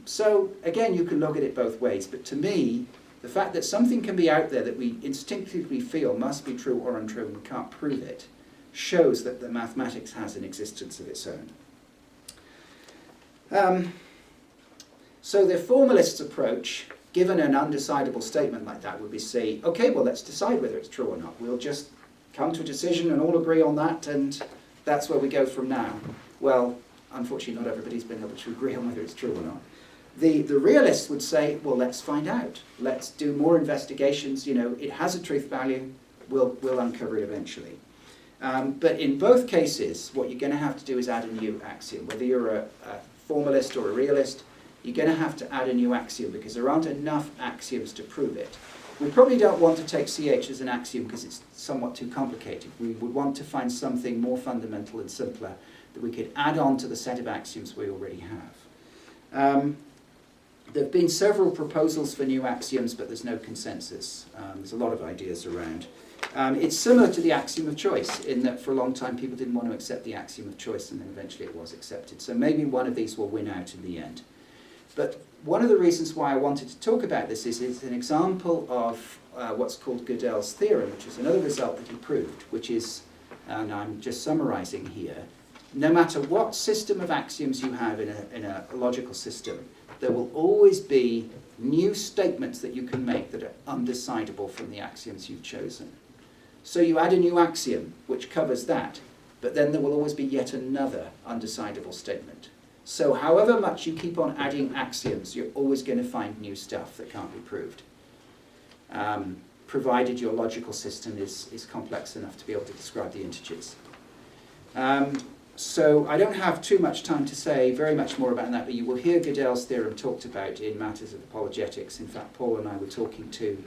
So again, you can look at it both ways, but to me, the fact that something can be out there that we instinctively feel must be true or untrue and we can't prove it, shows that the mathematics has an existence of its own. So the formalist's approach, given an undecidable statement like that, would be say, okay, well, let's decide whether it's true or not. We'll just come to a decision and all agree on that, and that's where we go from now. Well, unfortunately, not everybody's been able to agree on whether it's true or not. The realists would say, well, let's find out. Let's do more investigations. You know, it has a truth value. We'll uncover it eventually. But in both cases, what you're going to have to do is add a new axiom. Whether you're a formalist or a realist, you're going to have to add a new axiom because there aren't enough axioms to prove it. We probably don't want to take CH as an axiom because it's somewhat too complicated. We would want to find something more fundamental and simpler that we could add on to the set of axioms we already have. There have been several proposals for new axioms, but there's no consensus. There's a lot of ideas around. It's similar to the axiom of choice in that for a long time people didn't want to accept the axiom of choice, and then eventually it was accepted. So maybe one of these will win out in the end. But one of the reasons why I wanted to talk about this is it's an example of what's called Gödel's theorem, which is another result that he proved, which is, and I'm just summarizing here, no matter what system of axioms you have in a logical system, there will always be new statements that you can make that are undecidable from the axioms you've chosen. So you add a new axiom which covers that, but then there will always be yet another undecidable statement. So however much you keep on adding axioms, you're always going to find new stuff that can't be proved, provided your logical system is complex enough to be able to describe the integers. So I don't have too much time to say very much more about that, but you will hear Gödel's theorem talked about in matters of apologetics. In fact, Paul and I were talking to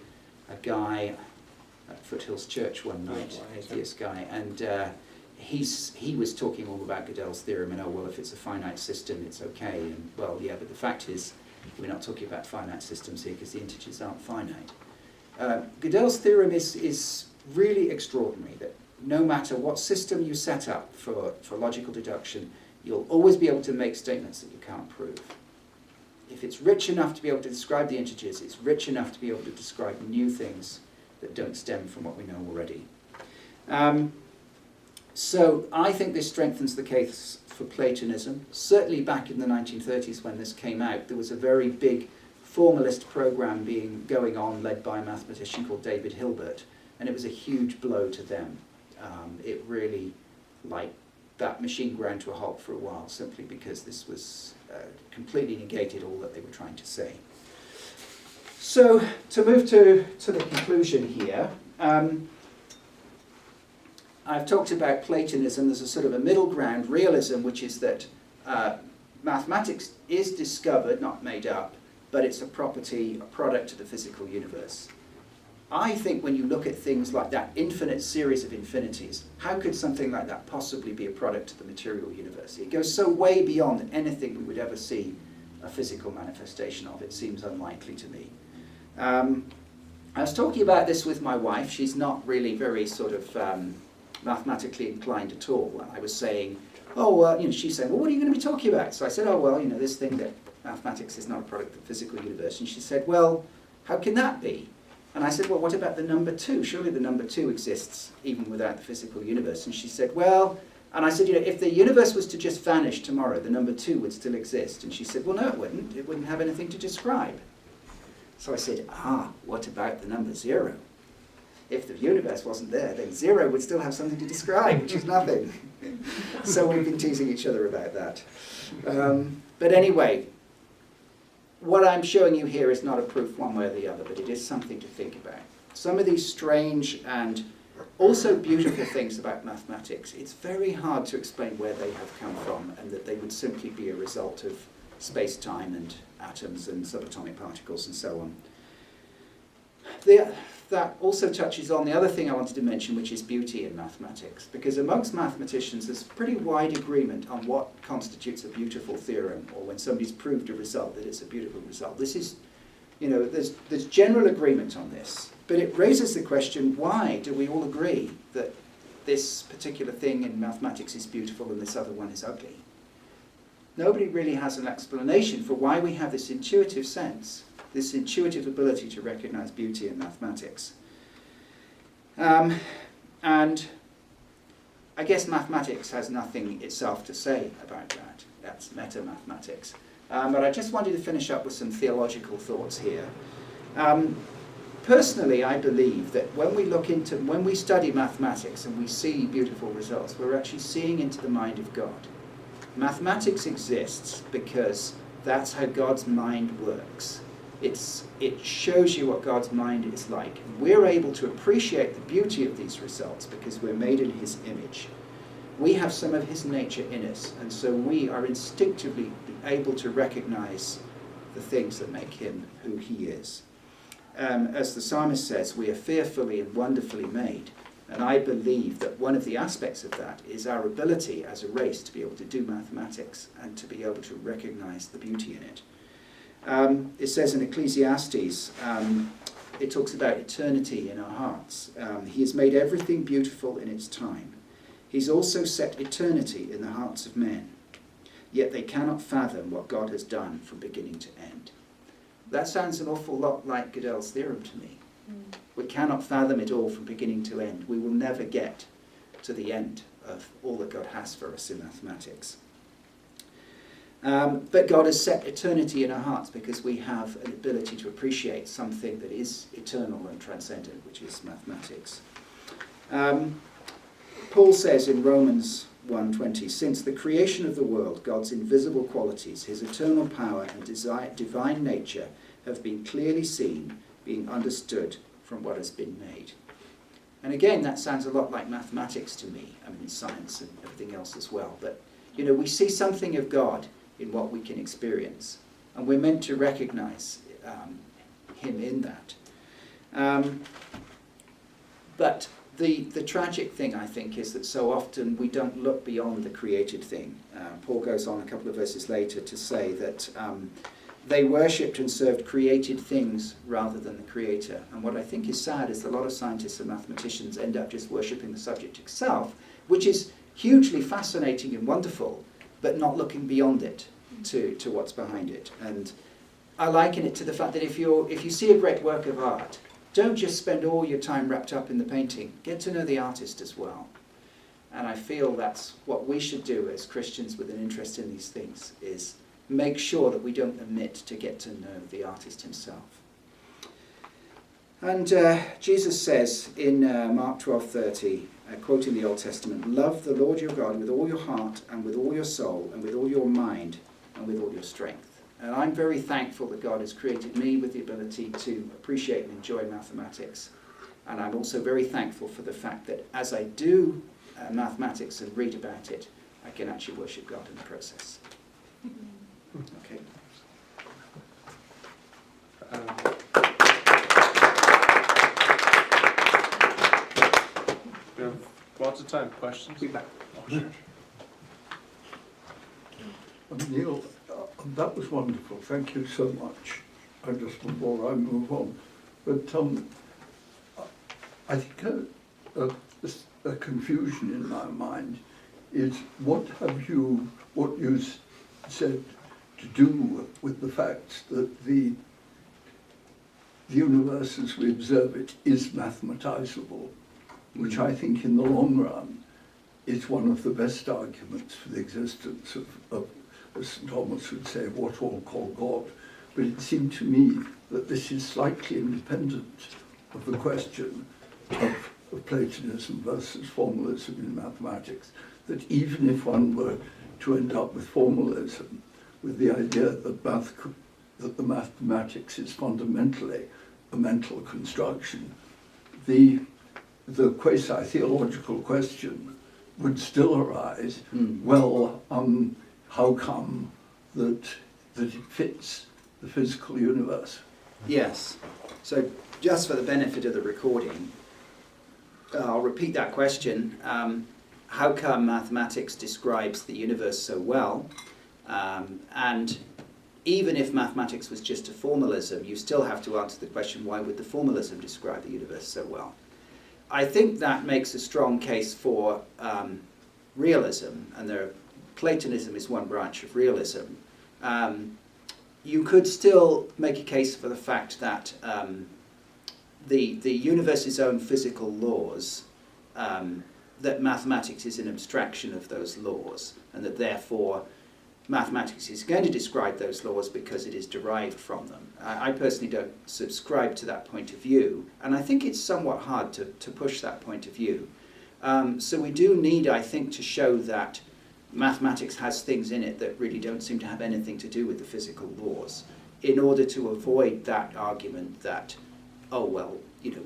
a guy at Foothills Church one night, an atheist guy, and he was talking all about Gödel's theorem and, oh, well, if it's a finite system, it's okay. And, well, yeah, but the fact is, we're not talking about finite systems here because the integers aren't finite. Gödel's theorem is really extraordinary, that no matter what system you set up for logical deduction, you'll always be able to make statements that you can't prove. If it's rich enough to be able to describe the integers, it's rich enough to be able to describe new things that don't stem from what we know already. So I think this strengthens the case for Platonism. Certainly back in the 1930s when this came out, there was a very big formalist program going on led by a mathematician called David Hilbert, and it was a huge blow to them. It really, that machine ground to a halt for a while, simply because this was completely negated all that they were trying to say. So, to move to the conclusion here, I've talked about Platonism. There's a sort of a middle ground, realism, which is that mathematics is discovered, not made up, but it's a product of the physical universe. I think when you look at things like that infinite series of infinities, how could something like that possibly be a product of the material universe? It goes so way beyond anything we would ever see a physical manifestation of. It seems unlikely to me. I was talking about this with my wife. She's not really very sort of mathematically inclined at all. And I was saying, she's saying, well, what are you going to be talking about? So I said, this thing that mathematics is not a product of the physical universe. And she said, well, how can that be? And I said, well, what about the number 2? Surely the number 2 exists even without the physical universe. And she said, well, and I said, if the universe was to just vanish tomorrow, the number 2 would still exist. And she said, well, no, it wouldn't. It wouldn't have anything to describe. So I said, what about the number 0? If the universe wasn't there, then 0 would still have something to describe, which is nothing. So we've been teasing each other about that. But anyway, what I'm showing you here is not a proof one way or the other, but it is something to think about. Some of these strange and also beautiful things about mathematics, it's very hard to explain where they have come from, and that they would simply be a result of space-time and atoms and subatomic particles and so on. That also touches on the other thing I wanted to mention, which is beauty in mathematics. Because amongst mathematicians, there's pretty wide agreement on what constitutes a beautiful theorem, or when somebody's proved a result that it's a beautiful result. This is, there's general agreement on this. But it raises the question, why do we all agree that this particular thing in mathematics is beautiful and this other one is ugly? Nobody really has an explanation for why we have this intuitive sense, this intuitive ability to recognize beauty in mathematics. And I guess mathematics has nothing itself to say about that. That's meta-mathematics. But I just wanted to finish up with some theological thoughts here. Personally, I believe that when we study mathematics and we see beautiful results, we're actually seeing into the mind of God. Mathematics exists because that's how God's mind works. It shows you what God's mind is like. We're able to appreciate the beauty of these results because we're made in His image. We have some of His nature in us, and so we are instinctively able to recognize the things that make Him who He is. As the psalmist says, we are fearfully and wonderfully made. And I believe that one of the aspects of that is our ability as a race to be able to do mathematics and to be able to recognize the beauty in it. It says in Ecclesiastes, it talks about eternity in our hearts. He has made everything beautiful in its time. He's also set eternity in the hearts of men. Yet they cannot fathom what God has done from beginning to end. That sounds an awful lot like Gödel's theorem to me. We cannot fathom it all from beginning to end. We will never get to the end of all that God has for us in mathematics. But God has set eternity in our hearts because we have an ability to appreciate something that is eternal and transcendent, which is mathematics. Paul says in Romans 1:20, since the creation of the world, God's invisible qualities, His eternal power and divine nature have been clearly seen, being understood from what has been made. And again, that sounds a lot like mathematics to me. I mean, science and everything else as well. But, we see something of God in what we can experience. And we're meant to recognize Him in that. But the tragic thing, I think, is that so often we don't look beyond the created thing. Paul goes on a couple of verses later to say that they worshipped and served created things rather than the Creator. And what I think is sad is that a lot of scientists and mathematicians end up just worshipping the subject itself, which is hugely fascinating and wonderful, but not looking beyond it to what's behind it. And I liken it to the fact that if you see a great work of art, don't just spend all your time wrapped up in the painting. Get to know the artist as well. And I feel that's what we should do as Christians with an interest in these things, is make sure that we don't omit to get to know the artist himself. And Jesus says in Mark 12:30, quoting the Old Testament, "Love the Lord your God with all your heart and with all your soul and with all your mind and with all your strength." And I'm very thankful that God has created me with the ability to appreciate and enjoy mathematics. And I'm also very thankful for the fact that as I do mathematics and read about it, I can actually worship God in the process. Okay. We have lots of time. Questions? Be back. Oh, sure. Neil, that was wonderful. Thank you so much. And just before I move on, but I think a confusion in my mind is what you said to do with the fact that the universe as we observe it is mathematizable, which I think in the long run is one of the best arguments for the existence of as St. Thomas would say, what all call God. But it seemed to me that this is slightly independent of the question of Platonism versus formalism in mathematics, that even if one were to end up with formalism, with the idea that the mathematics is fundamentally a mental construction, the quasi-theological question would still arise, well, how come that it fits the physical universe? Yes. So just for the benefit of the recording, I'll repeat that question. How come mathematics describes the universe so well? And even if mathematics was just a formalism, you still have to answer the question, why would the formalism describe the universe so well? I think that makes a strong case for realism, and Platonism is one branch of realism. You could still make a case for the fact that the universe's own physical laws, that mathematics is an abstraction of those laws, and that therefore mathematics is going to describe those laws because it is derived from them. I personally don't subscribe to that point of view, and I think it's somewhat hard to push that point of view. So we do need, I think, to show that mathematics has things in it that really don't seem to have anything to do with the physical laws, in order to avoid that argument that, oh well,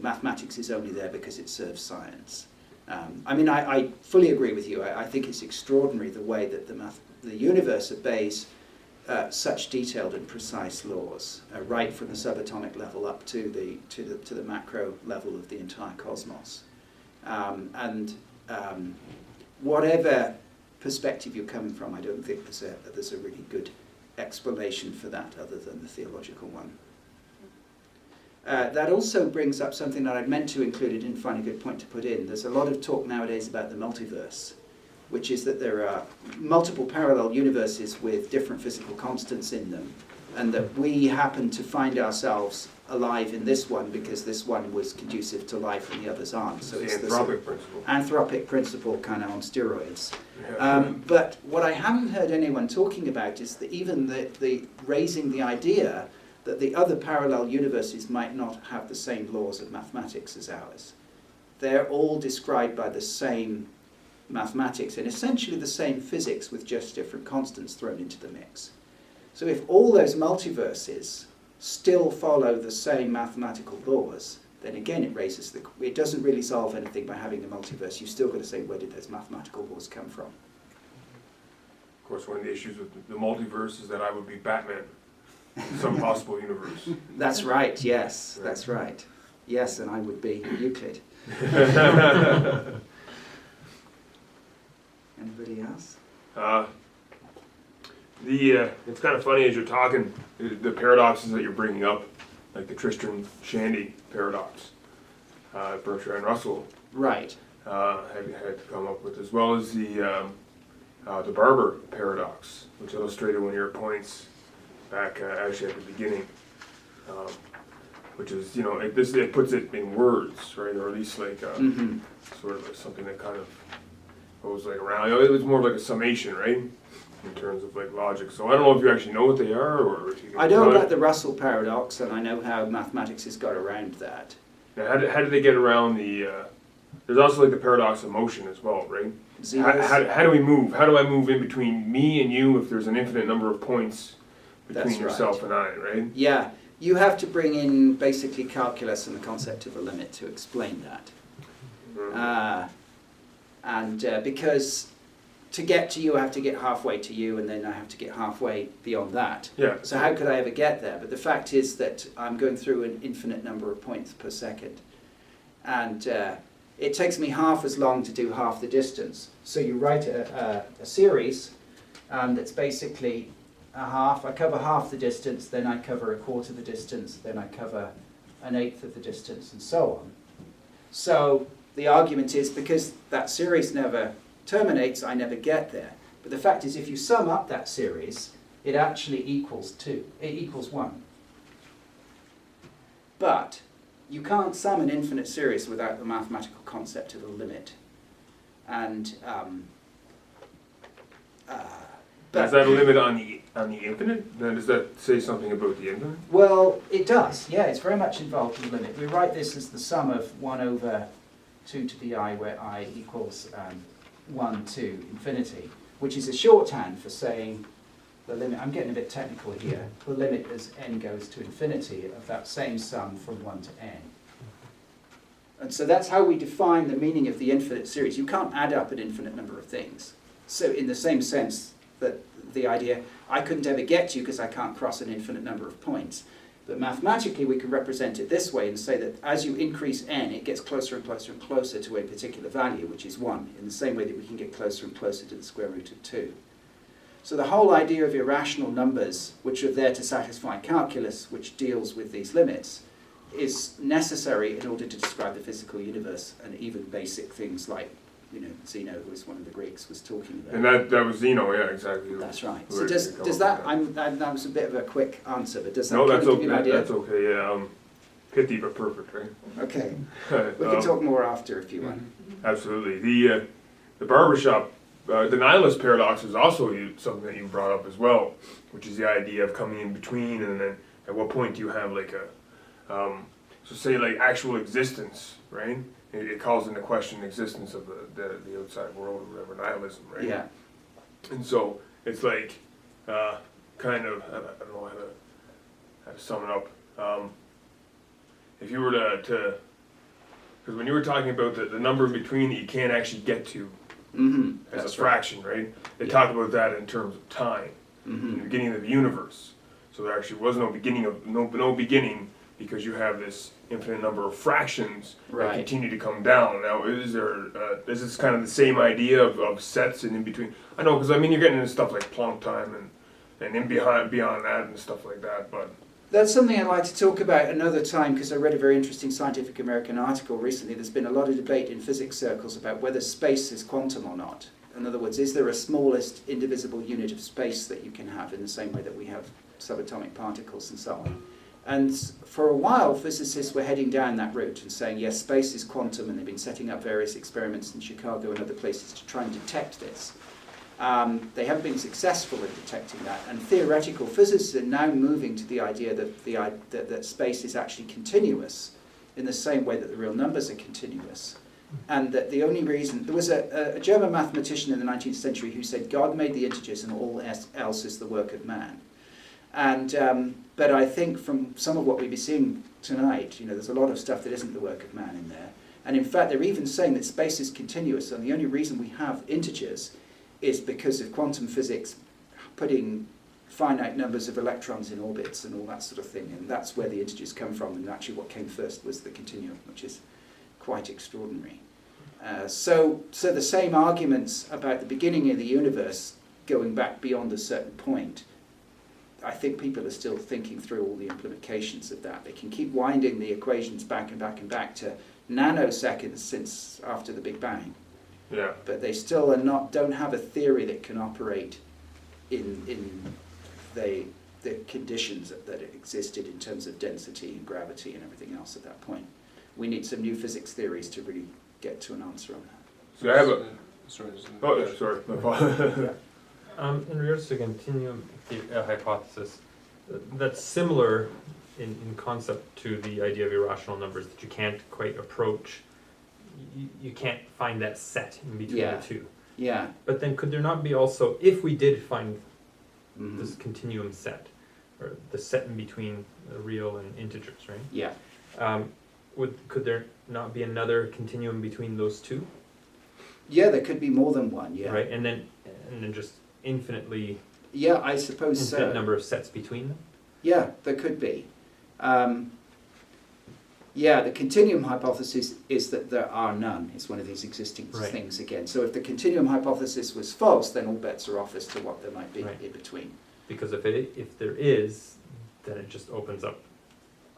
mathematics is only there because it serves science. I fully agree with you. I think it's extraordinary the way that the universe obeys such detailed and precise laws, right from the subatomic level up to the macro level of the entire cosmos. Whatever perspective you're coming from, I don't think there's a really good explanation for that other than the theological one. That also brings up something that I'd meant to include, I didn't find a good point to put in. There's a lot of talk nowadays about the multiverse, which is that there are multiple parallel universes with different physical constants in them, and that we happen to find ourselves alive in this one because this one was conducive to life and the others aren't. So it's the anthropic principle kind of on steroids. Yeah. But what I haven't heard anyone talking about is even the raising the idea that the other parallel universes might not have the same laws of mathematics as ours. They're all described by the same mathematics and essentially the same physics with just different constants thrown into the mix. So if all those multiverses still follow the same mathematical laws, then again it doesn't really solve anything by having a multiverse. You've still got to say, where did those mathematical laws come from? Of course, one of the issues with the multiverse is that I would be Batman in some possible universe. That's right, yes, that's right. Yes, and I would be Euclid. Anybody else? It's kind of funny as you're talking, the paradoxes that you're bringing up, like the Tristram-Shandy paradox, Berkshire and Russell, right, had to come up with, as well as the Barber paradox, which illustrated one of your points back actually at the beginning. which is, it puts it in words, right, or at least like Mm-hmm. sort of something that kind of goes like around. It was more like a summation, right, in terms of like logic. So I don't know if you actually know what they are, or if you can. I know about the Russell paradox, and I know how mathematics has got around that. Now, how did they get around the? There's also like the paradox of motion as well, right? How do we move? How do I move in between me and you if there's an infinite number of points between That's yourself right. and I, right? Yeah, you have to bring in basically calculus and the concept of a limit to explain that. Because to get to you, I have to get halfway to you, and then I have to get halfway beyond that. Yeah. So how could I ever get there? But the fact is that I'm going through an infinite number of points per second. And it takes me half as long to do half the distance. So you write a series that's basically a half. I cover half the distance, then I cover a quarter of the distance, then I cover an eighth of the distance, and so on. So the argument is because that series never terminates, I never get there. But the fact is, if you sum up that series, it actually equals 2. It equals 1. But you can't sum an infinite series without the mathematical concept of a limit. And Is that a limit on the infinite? Then does that say something about the infinite? well, it does. Yeah, it's very much involved in the limit. We write this as the sum of 1 over 2 to the I, where I equals 1 to infinity, which is a shorthand for saying the limit. I'm getting a bit technical here. The limit as n goes to infinity of that same sum from 1 to n. And so that's how we define the meaning of the infinite series. You can't add up an infinite number of things. So in the same sense that the idea, I couldn't ever get to you because I can't cross an infinite number of points. But mathematically we can represent it this way and say that as you increase n, it gets closer and closer and closer to a particular value, which is 1, in the same way that we can get closer and closer to the square root of 2. So the whole idea of irrational numbers, which are there to satisfy calculus, which deals with these limits, is necessary in order to describe the physical universe, and even basic things like, Zeno, who was one of the Greeks, was talking about. And that was Zeno, yeah, exactly. That's right. Where So does that, that was a bit of a quick answer, but does that No, kind that's of give you an okay. idea? That's okay. Yeah, pithy but perfect, right? Okay. We can talk more after if you want. Absolutely. The barbershop, the nihilist paradox is also something that you brought up as well, which is the idea of coming in between, and then at what point do you have like so say like actual existence, right? It calls into question the existence of the outside world or whatever, nihilism, right? Yeah. And so it's like kind of, I don't know how to sum it up. If you were to because when you were talking about the number in between that you can't actually get to as That's a fraction, right? They Yeah. talk about that in terms of time, Right. in the beginning of the universe. So there actually was no beginning because you have this infinite number of fractions that Right. continue to come down. Now, is this kind of the same idea of sets and in between? I know, because I mean you're getting into stuff like Planck time and in beyond that and stuff like that, but. That's something I'd like to talk about another time, because I read a very interesting Scientific American article recently. There's been a lot of debate in physics circles about whether space is quantum or not. In other words, is there a smallest indivisible unit of space that you can have in the same way that we have subatomic particles and so on? And for a while, physicists were heading down that route and saying, yes, space is quantum, and they've been setting up various experiments in Chicago and other places to try and detect this. They haven't been successful in detecting that, and theoretical physicists are now moving to the idea that space is actually continuous in the same way that the real numbers are continuous. And that the only reason, there was a German mathematician in the 19th century who said God made the integers and all else is the work of man. And but I think from some of what we've been seeing tonight, there's a lot of stuff that isn't the work of man in there. And in fact, they're even saying that space is continuous, and the only reason we have integers is because of quantum physics putting finite numbers of electrons in orbits and all that sort of thing, and that's where the integers come from, and actually what came first was the continuum, which is quite extraordinary. So the same arguments about the beginning of the universe going back beyond a certain point, I think people are still thinking through all the implications of that. They can keep winding the equations back and back and back to nanoseconds since after the Big Bang. Yeah. But they still don't have a theory that can operate in the the conditions that existed in terms of density and gravity and everything else at that point. We need some new physics theories to really get to an answer on that. So I have a. Sorry. Oh, yeah, sorry. My fault. In regards to continuum hypothesis, that's similar in concept to the idea of irrational numbers, that you can't quite approach, you can't find that set in between Yeah. the two. Yeah. But then could there not be also, if we did find Mhm. this continuum set, or the set in between the real and integers, right? Yeah. Could there not be another continuum between those two? Yeah, there could be more than one, yeah. Right, and then just infinite Yeah, I suppose so. number of sets between them? Yeah, there could be. Yeah, the continuum hypothesis is that there are none. It's one of these existing Right. things again. So if the continuum hypothesis was false, then all bets are off as to what there might be Right. in between. Because if there is, then it just opens up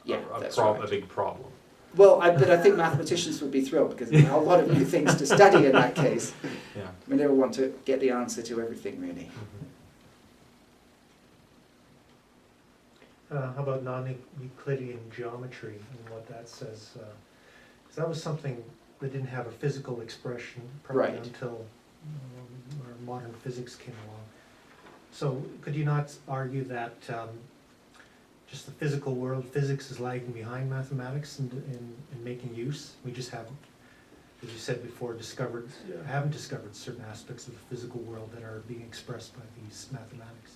Yeah, a that's right. a big problem. Well, but I think mathematicians would be thrilled because there are a lot of new things to study in that case. Yeah. We never want to get the answer to everything, really. How about non-Euclidean geometry and what that says? 'Cause that was something that didn't have a physical expression probably Right. until modern physics came along. So could you not argue that just the physical world, physics is lagging behind mathematics in making use? We just haven't, as you said before, haven't discovered certain aspects of the physical world that are being expressed by these mathematics.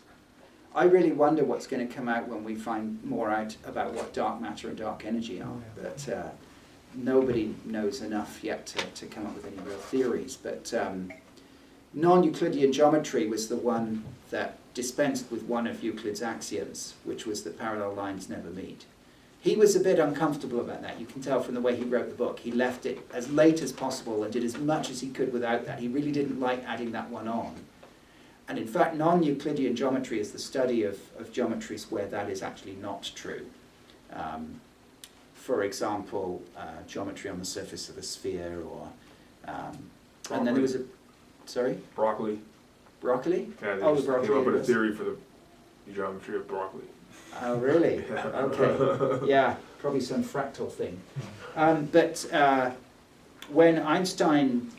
I really wonder what's going to come out when we find more out about what dark matter and dark energy are. Oh, yeah. But nobody knows enough yet to come up with any real theories. But non-Euclidean geometry was the one that dispensed with one of Euclid's axioms, which was that parallel lines never meet. He was a bit uncomfortable about that. You can tell from the way he wrote the book. He left it as late as possible and did as much as he could without that. He really didn't like adding that one on. And in fact, non-Euclidean geometry is the study of geometries where that is actually not true. For example, geometry on the surface of a sphere, or and then there was a Broccoli. broccoli. Yeah, they Oh, the just broccoli came up with a was- theory for the geometry of broccoli. Oh, really? Yeah. Okay. Yeah, probably some fractal thing. But when Einstein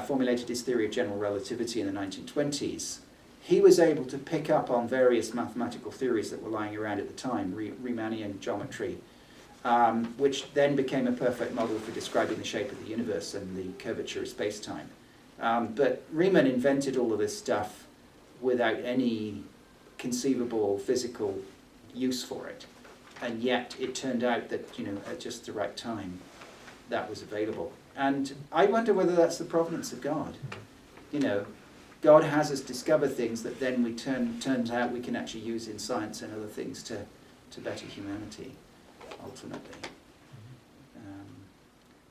formulated his theory of general relativity in the 1920s, he was able to pick up on various mathematical theories that were lying around at the time, Riemannian geometry, which then became a perfect model for describing the shape of the universe and the curvature of space-time. But Riemann invented all of this stuff without any conceivable physical use for it, and yet it turned out that, at just the right time, that was available. And I wonder whether that's the providence of God. God has us discover things that then turns out we can actually use in science and other things to better humanity, ultimately.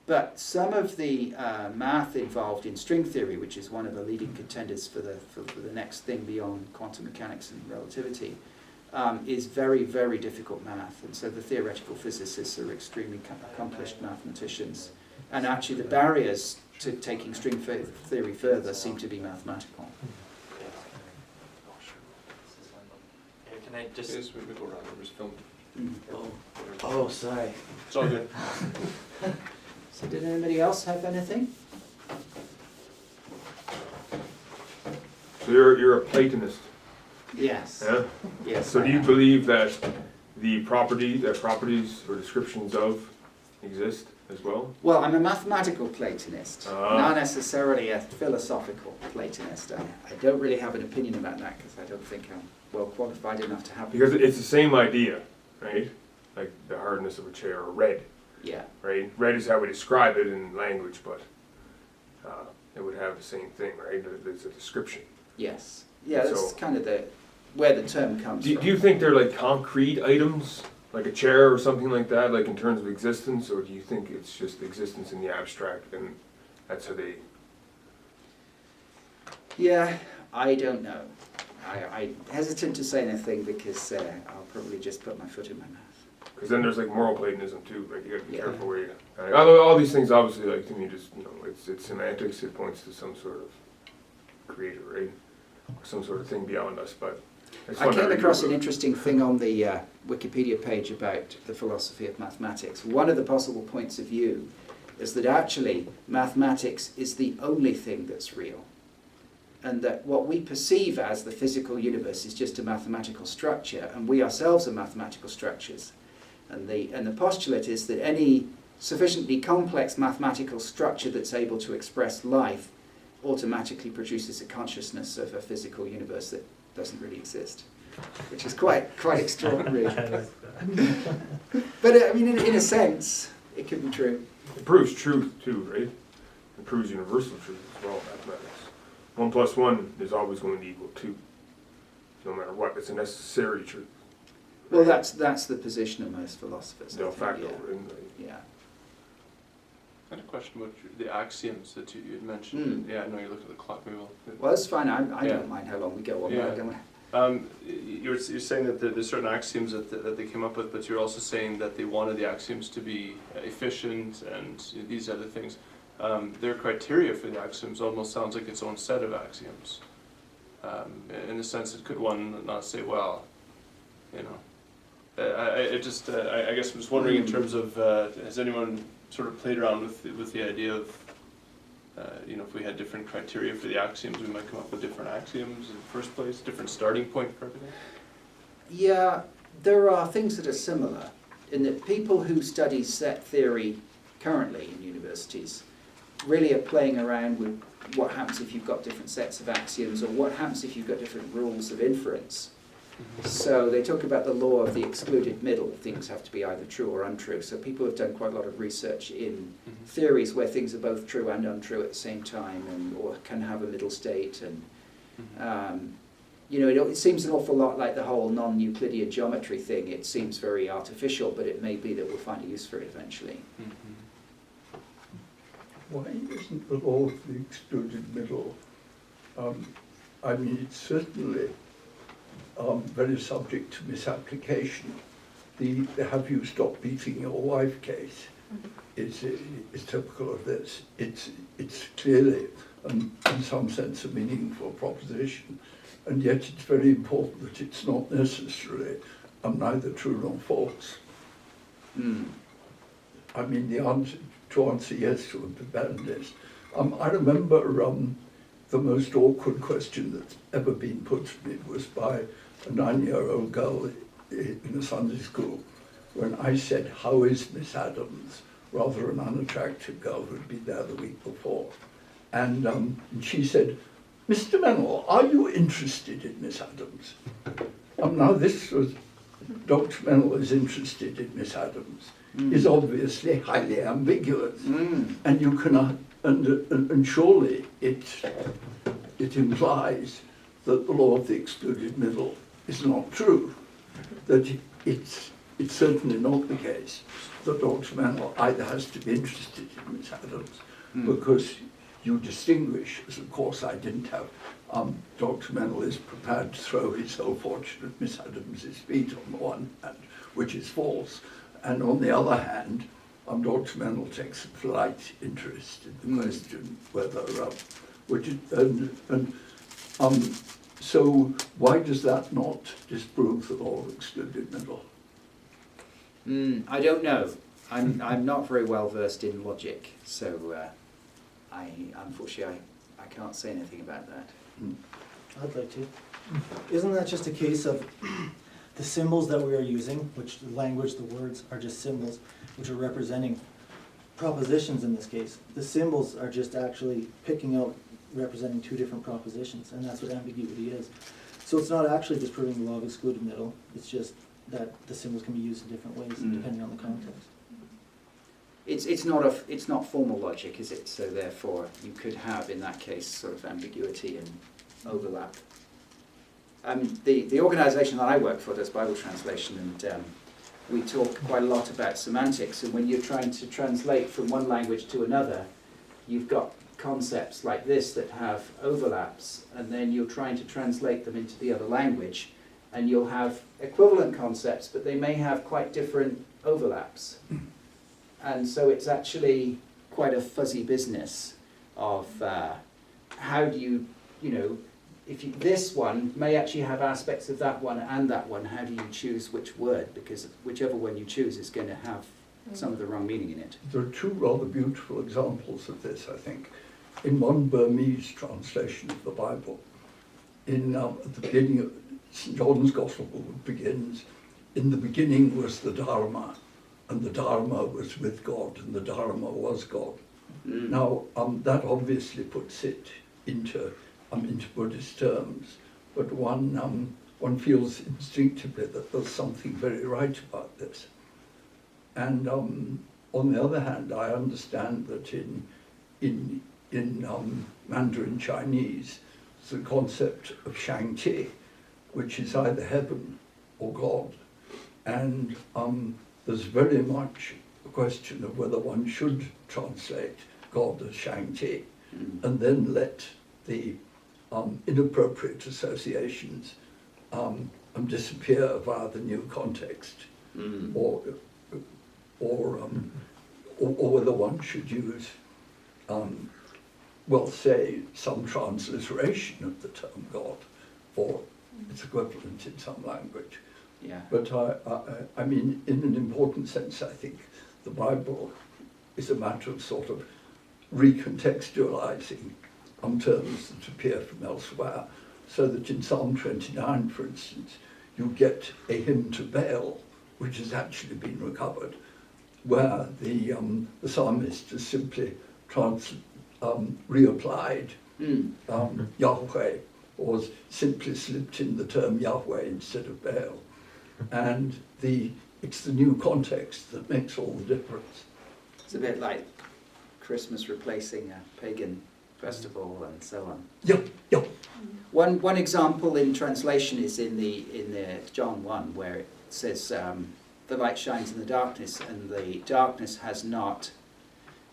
But some of the math involved in string theory, which is one of the leading contenders for the next thing beyond quantum mechanics and relativity, is very, very difficult math. And so the theoretical physicists are extremely accomplished mathematicians. And actually the barriers to taking string theory further seem to be mathematical. Can I just? Yes, we go around, we're just filming. Oh, sorry. It's all good. So did anybody else have anything? So you're a Platonist, Yes. yeah? Yes. So I do you am. believe that properties or descriptions of exist as well? Well, I'm a mathematical Platonist, Ah. not necessarily a philosophical Platonist. I don't really have an opinion about that because I don't think I'm well qualified enough to have. Because it's the same idea, right? Like the hardness of a chair, or red, Yeah. right? Red is how we describe it in language, but it would have the same thing, right? It's a description. Yes. Yeah. That's So- kind of where the term comes Do from. you think they're like concrete items, like a chair or something like that, like in terms of existence, or do you think it's just existence in the abstract and that's how they? Yeah, I don't know. I'm hesitant to say anything because I'll probably just put my foot in my mouth. Because then there's like moral Platonism too. Like you got to be Yeah. careful where you. Although all these things obviously, like to me, just it's semantics. It points to some sort of creator, right? Or some sort of thing beyond us. But just I wonder came how you across go an about it. interesting thing on the Wikipedia page about the philosophy of mathematics. One of the possible points of view is that actually mathematics is the only thing that's real, and that what we perceive as the physical universe is just a mathematical structure, and we ourselves are mathematical structures. And the postulate is that any sufficiently complex mathematical structure that's able to express life automatically produces a consciousness of a physical universe that doesn't really exist, which is quite extraordinary. But I mean, in a sense, it could be true. It proves truth too, right? It proves universal truth as well, mathematics. 1 + 1 is always going to equal 2. No matter what, it's a necessary truth. Well, that's the position of most philosophers. I De think, facto, yeah. right? Yeah. I had a question about the axioms that you had mentioned. Hmm. Yeah, I know you looked at the clock. Maybe we'll. Well, that's fine. I Yeah. don't mind how long we go on. Yeah. But I don't You're saying that there's certain axioms that they came up with, but you're also saying that they wanted the axioms to be efficient and these other things. Their criteria for the axioms almost sounds like its own set of axioms. In the sense that could one not say, well, you know, I guess I'm just wondering in terms of has anyone sort of played around with the idea of you know, if we had different criteria for the axioms, we might come up with different axioms in the first place, different starting point for everything? Yeah, there are things that are similar in that people who study set theory currently in universities really are playing around with what happens if you've got different sets of axioms, or what happens if you've got different rules of inference. So they talk about the law of the excluded middle. Things have to be either true or untrue. So people have done quite a lot of research in theories where things are both true and untrue at the same time, and or can have a middle state. And you know, it seems an awful lot like the whole non-Euclidean geometry thing. It seems very artificial, but it may be that we'll find a use for it eventually. Why isn't the law of the excluded middle? I mean, it's certainly very subject to misapplication. The have you stopped beating your wife case is typical of this. It's clearly, in some sense, a meaningful proposition, and yet it's very important that it's not necessarily neither true nor false. I mean, to answer yes to the bandits, I remember the most awkward question that's ever been put to me was by a 9-year-old girl in a Sunday school, when I said, "How is Miss Adams?" rather an unattractive girl who had been there the week before. And she said, "Mr. Mennell, are you interested in Miss Adams?" Now this was, Dr. Mennell is interested in Miss Adams, is obviously highly ambiguous. And you cannot, and surely it implies that the law of the excluded middle is not true, that it's certainly not the case that Dr. Mennell either has to be interested in Miss Adams, because you distinguish, as of course I didn't have, Dr. Mennell is prepared to throw his whole fortune at Miss Adams's feet on the one hand, which is false, and on the other hand, Dr. Mennell takes a polite interest in the question whether, so why does that not disprove the law of excluded middle? I don't know. I'm not very well versed in logic, so unfortunately I can't say anything about that. I'd like to. Isn't that just a case of the symbols that we are using, which the language, the words are just symbols, which are representing propositions in this case. The symbols are just actually picking out, representing two different propositions, and that's what ambiguity is. So it's not actually disproving the law of excluded middle, it's just that the symbols can be used in different ways depending on the context. It's not formal logic, is it? So therefore you could have in that case sort of ambiguity and overlap. The organisation that I work for does Bible translation, and we talk quite a lot about semantics, and when you're trying to translate from one language to another, you've got concepts like this that have overlaps, and then you're trying to translate them into the other language, and you'll have equivalent concepts, but they may have quite different overlaps. And so it's actually quite a fuzzy business of how do you this one may actually have aspects of that one and that one. How do you choose which word? Because whichever one you choose is going to have some of the wrong meaning in it. There are two rather beautiful examples of this, I think. In one Burmese translation of the Bible, at the beginning of St. John's Gospel begins, "In the beginning was the Dharma, and the Dharma was with God, and the Dharma was God." Now, that obviously puts it into Buddhist terms, but one feels instinctively that there's something very right about this. And on the other hand, I understand that in Mandarin Chinese, the concept of Shang-Chi, which is either heaven or God, and there's very much a question of whether one should translate God as Shang-Chi, and then let the inappropriate associations disappear via the new context, or whether one should use, say, some transliteration of the term God, or its equivalent in some language. Yeah. But I mean, in an important sense, I think the Bible is a matter of sort of recontextualizing terms that appear from elsewhere, so that in Psalm 29, for instance, you get a hymn to Baal, which has actually been recovered, where the psalmist has simply reapplied Yahweh, or simply slipped in the term Yahweh instead of Baal. And it's the new context that makes all the difference. It's a bit like Christmas replacing a pagan festival and so on. Yeah. One example in translation is in the John 1, where it says the light shines in the darkness and the darkness has not,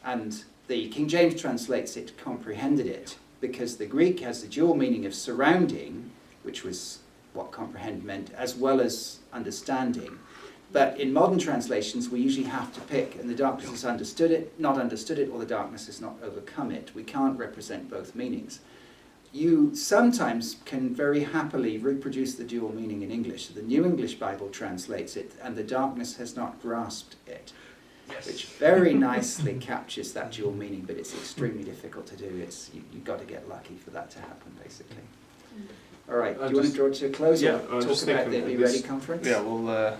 and the King James translates it comprehended it, because the Greek has the dual meaning of surrounding, which was what comprehend meant, as well as understanding. But in modern translations, we usually have to pick, and the darkness has not understood it, or the darkness has not overcome it. We can't represent both meanings. You sometimes can very happily reproduce the dual meaning in English. The New English Bible translates it, and the darkness has not grasped it, which very nicely captures that dual meaning, but it's extremely difficult to do. You've got to get lucky for that to happen, basically. All right, do you want to draw to a close? Yeah, or I was talk just about the thinking Be this- Ready conference? Yeah, well,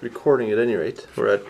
recording at any rate, we're at